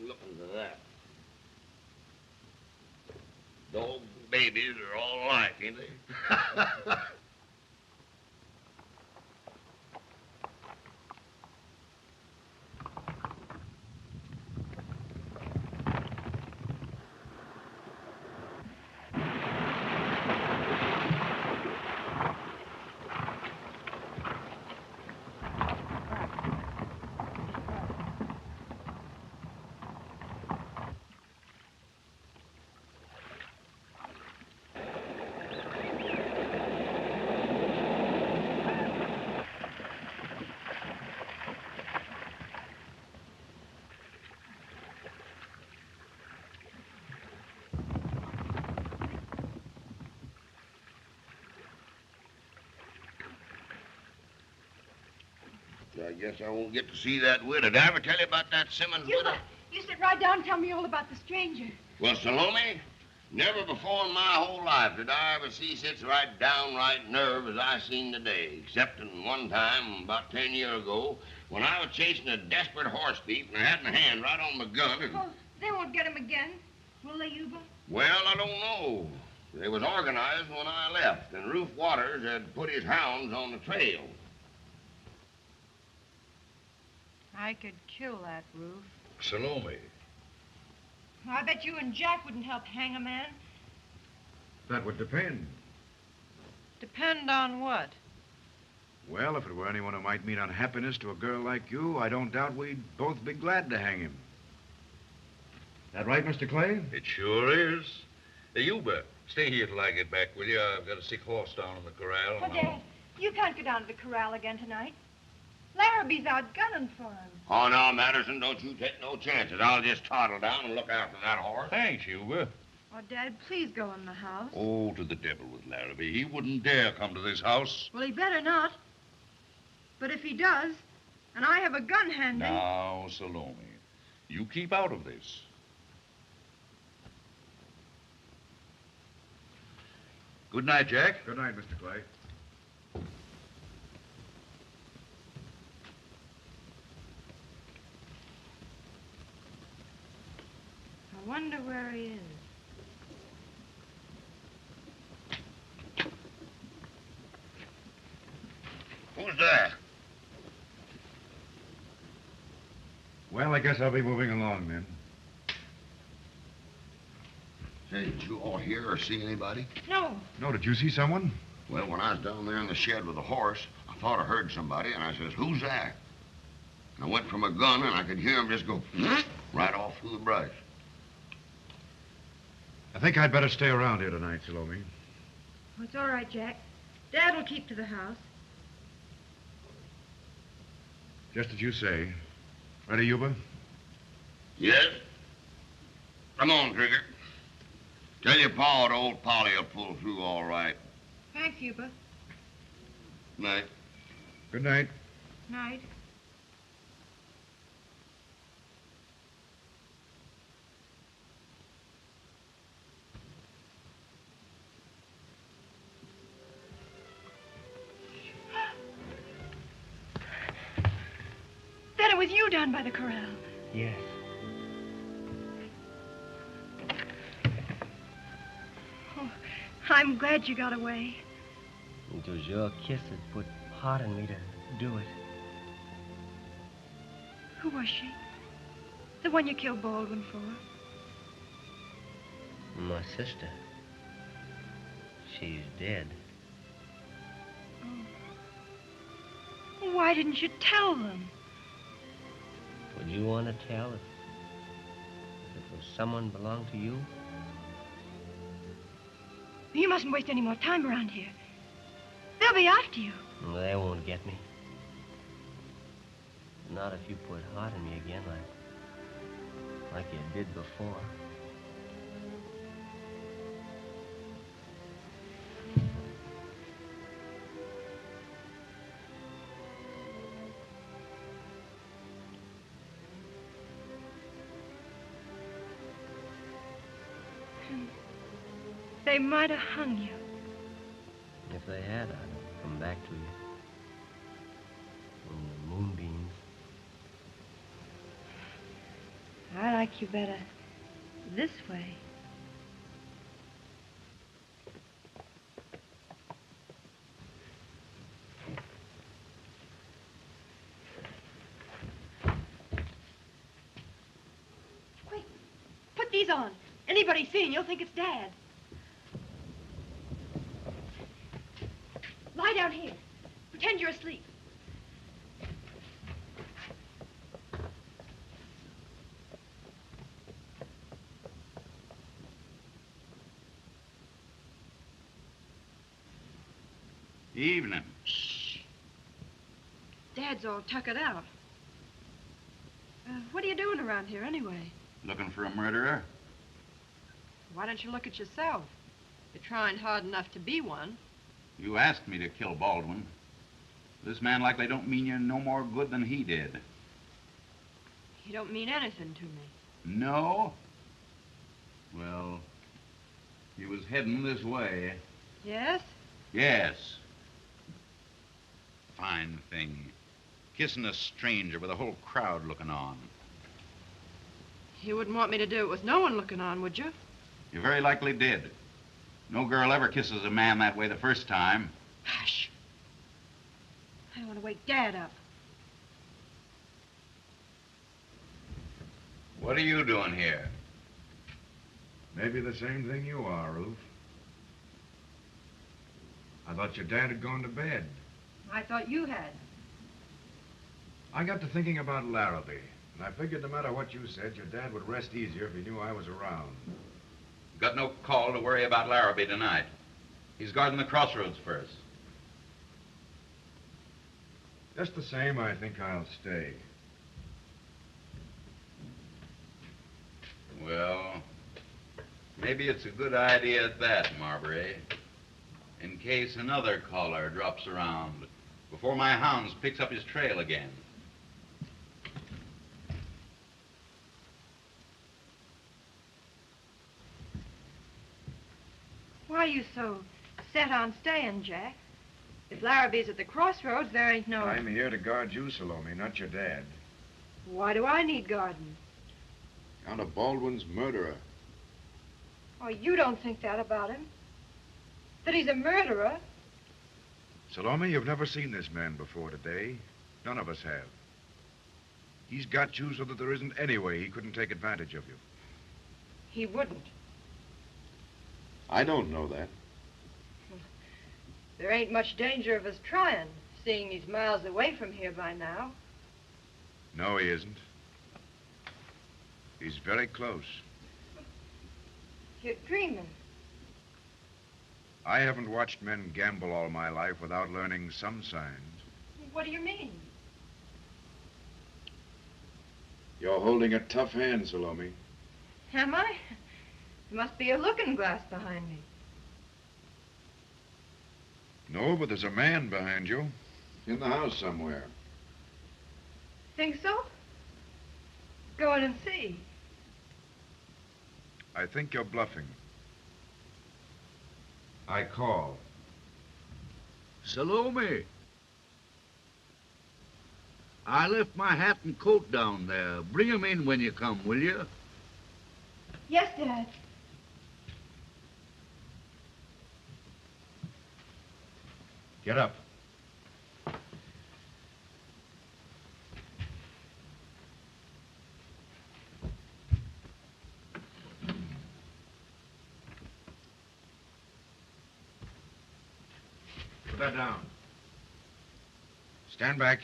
look into that. Dog babies are all alike, ain't they? I guess I won't get to see that widow. Did I ever tell you about that Simmons widow? You sit right down and tell me all about the stranger. Well, Salome, never before in my whole life did I ever see such right downright nerve as I seen today, except in one time about 10 years ago when I was chasing a desperate horse thief and I had my hand right on my gun and... Oh, they won't get him again, will they, Yuba? Well, I don't know. They was organized when I left, and Rufe Waters had put his hounds on the trail. I could kill that Rufe. Salome. I bet you and Jack wouldn't help hang a man. That would depend. Depend on what? Well, if it were anyone who might mean unhappiness to a girl like you, I don't doubt we'd both be glad to hang him. That right, Mr. Clay? It sure is. Hey, Yuba, stay here till I get back, will you? I've got a sick horse down in the corral. Oh, Dad, you can't go down to the corral again tonight. Larrabee's out gunning for him. Oh, no, Matterson, don't you take no chances. I'll just toddle down and look after that horse. Thanks, Yuba. Oh, Dad, please go in the house. Oh, to the devil with Larrabee. He wouldn't dare come to this house. Well, he better not. But if he does, and I have a gun handy... Now, Salome, you keep out of this. Good night, Jack. Good night, Mr. Clay. I wonder where he is. Who's there? Well, I guess I'll be moving along then. Say, did you all hear or see anybody? No. No, did you see someone? Well, when I was down there in the shed with the horse, I thought I heard somebody, and I says, who's that? And I went for my gun, and I could hear him just go right off through the brush. I think I'd better stay around here tonight, Salome. Oh, it's all right, Jack. Dad will keep to the house. Just as you say. Ready, Yuba? Yes? Come on, Trigger. Tell your pa that old Polly will pull through all right. Thanks, Yuba. Night. Good night. Night. Then it was you down by the corral. Yes. Oh, I'm glad you got away. It was your kiss that put heart in me to do it. Who was she? The one you killed Baldwin for? My sister. She's dead. Oh. Why didn't you tell them? Would you want to tell if it was someone belonged to you? You mustn't waste any more time around here. They'll be after you. They won't get me. Not if you put heart in me again like you did before. And they might have hung you. If they had, I'd have come back to you. In the moonbeams. I like you better this way. Quick, put these on. Anybody seeing you'll think it's Dad. Lie down here. Pretend you're asleep. Evening. Dad's all tuckered out. What are you doing around here anyway? Looking for a murderer? Why don't you look at yourself? You're trying hard enough to be one. You asked me to kill Baldwin. This man likely don't mean you no more good than he did. He don't mean anything to me. No? Well, he was heading this way. Yes? Yes. Fine thing. Kissing a stranger with a whole crowd looking on. You wouldn't want me to do it with no one looking on, would you? You very likely did. No girl ever kisses a man that way the first time. Hush. I don't want to wake Dad up. What are you doing here? Maybe the same thing you are, Ruth. I thought your dad had gone to bed. I thought you had. I got to thinking about Larrabee, and I figured no matter what you said, your dad would rest easier if he knew I was around. Got no call to worry about Larrabee tonight. He's guarding the crossroads first. Just the same, I think I'll stay. Well, maybe it's a good idea at that, Marbury. In case another caller drops around before my hounds picks up his trail again. Why are you so set on staying, Jack? If Larrabee's at the crossroads, there ain't no... I'm here to guard you, Salome, not your dad. Why do I need guarding? Count of Baldwin's murderer. Oh, you don't think that about him? That he's a murderer? Salome, you've never seen this man before today. None of us have. He's got you so that there isn't any way he couldn't take advantage of you. He wouldn't. I don't know that. There ain't much danger of us trying, seeing he's miles away from here by now. No, he isn't. He's very close. You're dreaming. I haven't watched men gamble all my life without learning some signs. What do you mean? You're holding a tough hand, Salome. Am I? There must be a looking glass behind me. No, but there's a man behind you. In the house somewhere. Think so? Go in and see. I think you're bluffing. I call. Salome. I left my hat and coat down there. Bring 'em in when you come, will you? Yes, Dad. Get up. Put that down. Stand back.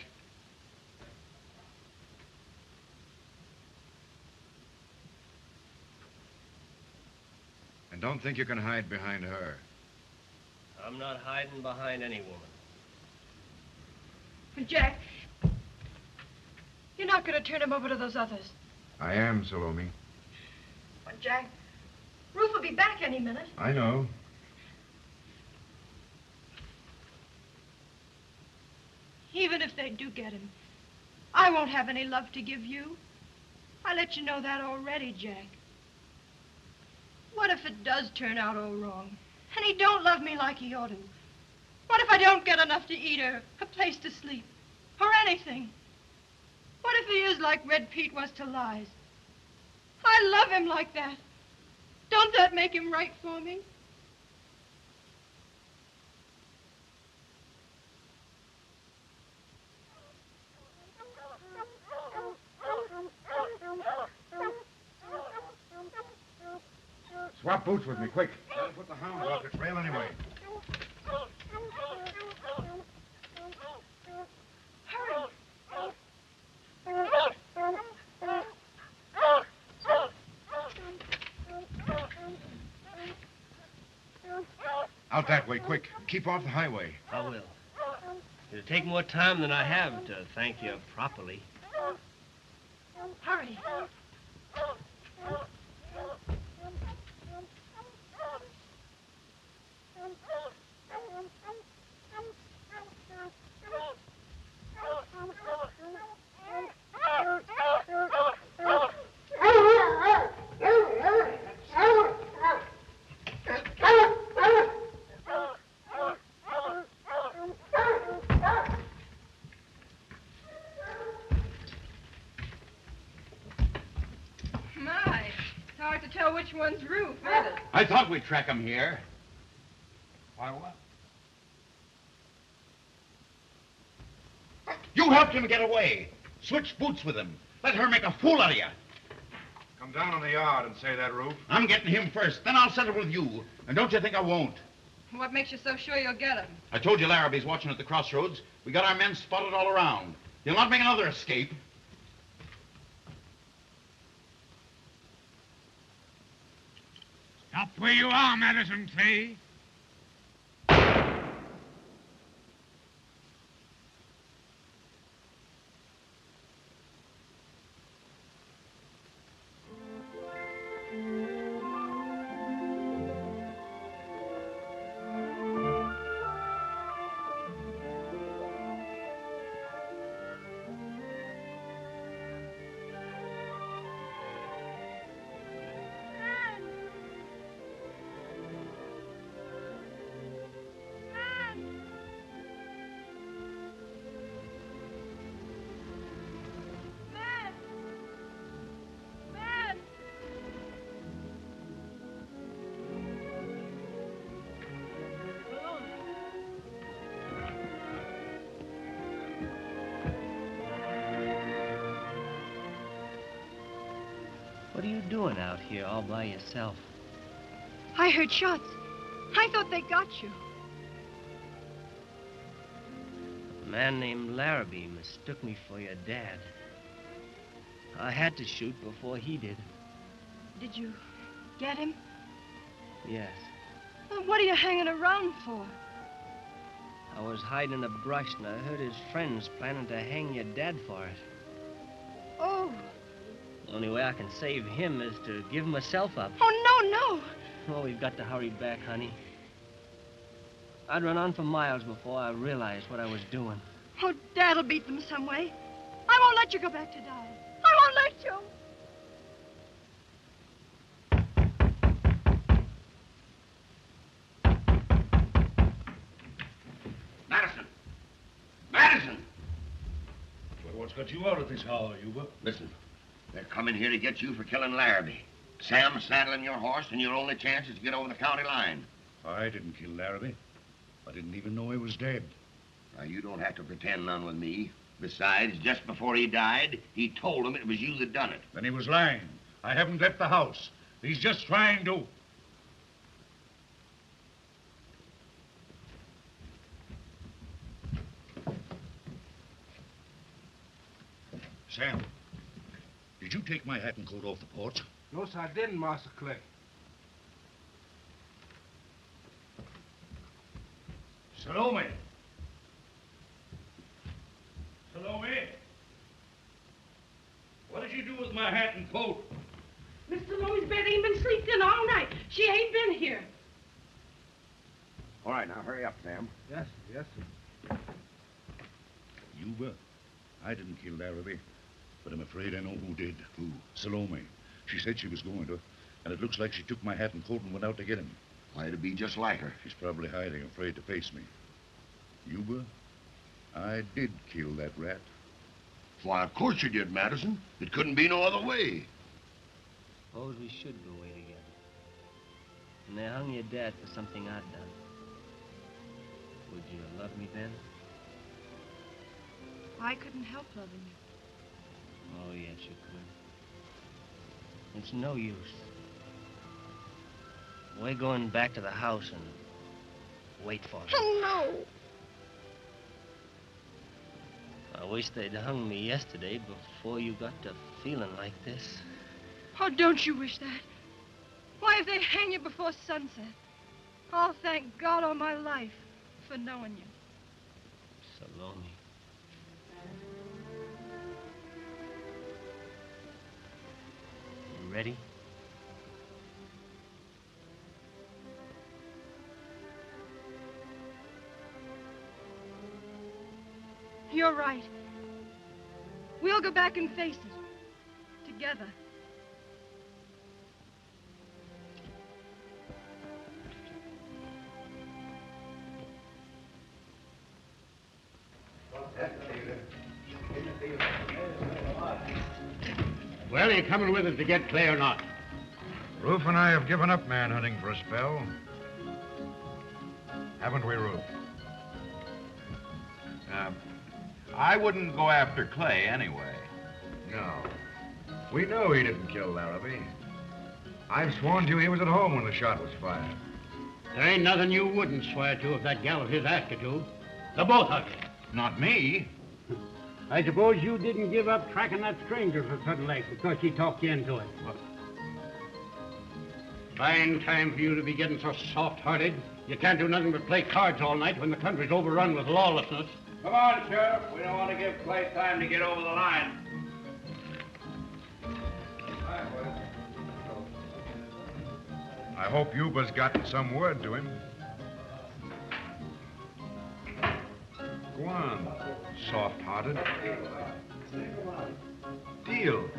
And don't think you can hide behind her. I'm not hiding behind any woman. Jack, you're not going to turn him over to those others. I am, Salome. But Jack, Ruth will be back any minute. I know. Even if they do get him, I won't have any love to give you. I let you know that already, Jack. What if the it does turn out all wrong, and he don't love me like he ought to? What if I don't get enough to eat or a place to sleep or anything? What if he is like Red Pete was to Lies? I love him like that. Don't that make him right for me? Swap boots with me, quick. That'll put the hounds off the trail anyway. Out that way, quick. Keep off the highway. I will. It'll take more time than I have to thank you properly. Hurry. My, it's hard to tell which one's roof, isn't it? I thought we'd track him here. Why, what? You helped him get away. Switch boots with him. Let her make a fool out of you. Come down on the yard and say that, Roof. I'm getting him first, then I'll settle with you. And don't you think I won't. What makes you so sure you'll get him? I told you Larrabee's watching at the crossroads. We got our men spotted all around. He'll not make another escape. Stop where you are, Madison Clay. What are you doing out here all by yourself? I heard shots. I thought they got you. A man named Larrabee mistook me for your dad. I had to shoot before he did. Did you get him? Yes. Well, what are you hanging around for? I was hiding in the brush and I heard his friends planning to hang your dad for it. Oh. The only way I can save him is to give myself up. Oh, no, no. Oh, we've got to hurry back, honey. I'd run on for miles before I realized what I was doing. Oh, Dad'll beat them some way. I won't let you go back to die. I won't let you. Madison! Madison! Well, what's got you out of this hour, Yuba? Listen, they're coming here to get you for killing Larrabee. Sam's saddling your horse, and your only chance is to get over the county line. I didn't kill Larrabee. I didn't even know he was dead. Now, you don't have to pretend none with me. Besides, just before he died, he told him it was you that done it. Then he was lying. I haven't left the house. He's just trying to. Sam, did you take my hat and coat off the porch? No, sir, I didn't, Master Clay. Salome! Salome! What did you do with my hat and coat? Miss Salome's bed ain't been sleeped in all night. She ain't been here. All right, now, hurry up, Sam. Yes, sir, yes, sir. Yuba, I didn't kill Larrabee, but I'm afraid I know who did. Who? Salome. She said she was going to. And it looks like she took my hat and coat and went out to get him. Why, it'd be just like her. She's probably hiding, afraid to face me. Yuba, I did kill that rat. Why, of course you did, Madison. It couldn't be no other way. Suppose we should go away together. And they hung your dad for something I'd done. Would you love me then? I couldn't help loving you. Oh, yes, you could. It's no use. We're going back to the house and wait for them. Oh, no. I wish they'd hung me yesterday before you got to feeling like this. Oh, don't you wish that? Why, if they hang you before sunset, I'll thank God all my life for knowing you. Salome. You ready? You're right. We'll go back and face it. Together. Well, are you coming with us to get Clay or not? Ruth and I have given up manhunting for a spell. Haven't we, Ruth? I wouldn't go after Clay anyway. No. We know he didn't kill Larrabee. I've sworn to you he was at home when the shot was fired. There ain't nothing you wouldn't swear to if that gal of his asked you to. The both of you. Not me. I suppose you didn't give up tracking that stranger for Sudden Lake because she talked you into it. Fine time for you to be getting so soft-hearted. You can't do nothing but play cards all night when the country's overrun with lawlessness. Come on, Sheriff. We don't want to give Clay time to get over the line. I hope Yuba's gotten some word to him. Go on, soft-hearted. Deal.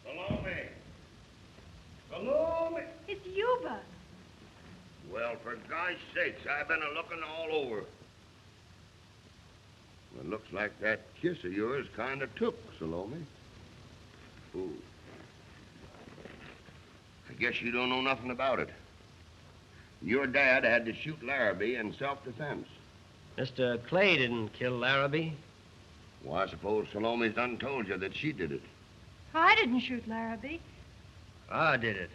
Salome! Salome! It's Yuba. Well, for gosh sakes, I've been a-looking all over. Well, it looks like that kiss of yours kind of took, Salome. Ooh. I guess you don't know nothing about it. Your dad had to shoot Larrabee in self-defense. Mr. Clay didn't kill Larrabee. Well, I suppose Salome's done told you that she did it. I didn't shoot Larrabee. I did it.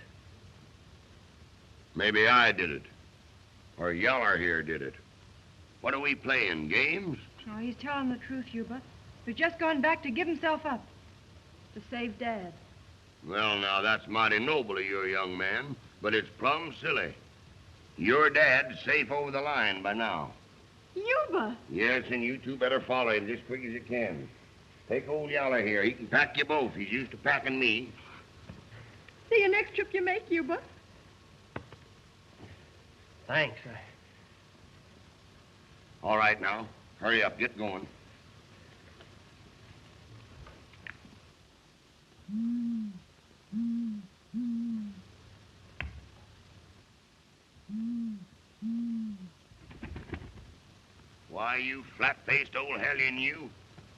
Maybe I did it. Or Yeller here did it. What are we playing, games? Oh, he's telling the truth, Yuba. He's just gone back to give himself up. To save Dad. Well, now, that's mighty noble of you, young man, but it's plumb silly. Your dad's safe over the line by now. Yuba! Yes, and you two better follow him just quick as you can. Take old Yeller here. He can pack you both. He's used to packing me. See you next trip you make, Yuba. Thanks. All right, now. Hurry up. Get going. Why, you flat-faced old hellion, you.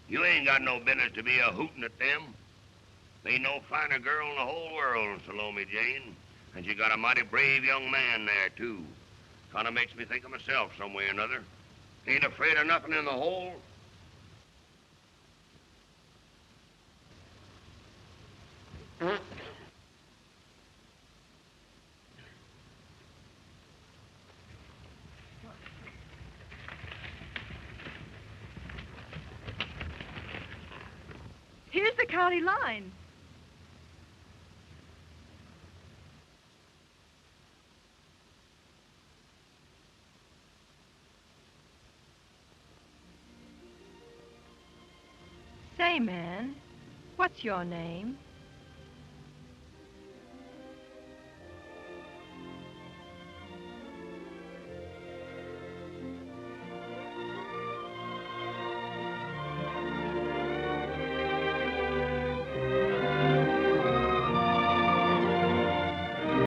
You ain't got no business to be a-hooting at them. Ain't no finer girl in the whole world, Salome Jane. And you got a mighty brave young man there, too. Kind of makes me think of myself some way or another. Ain't afraid of nothing in the whole. Here's the county line. Say, man, what's your name?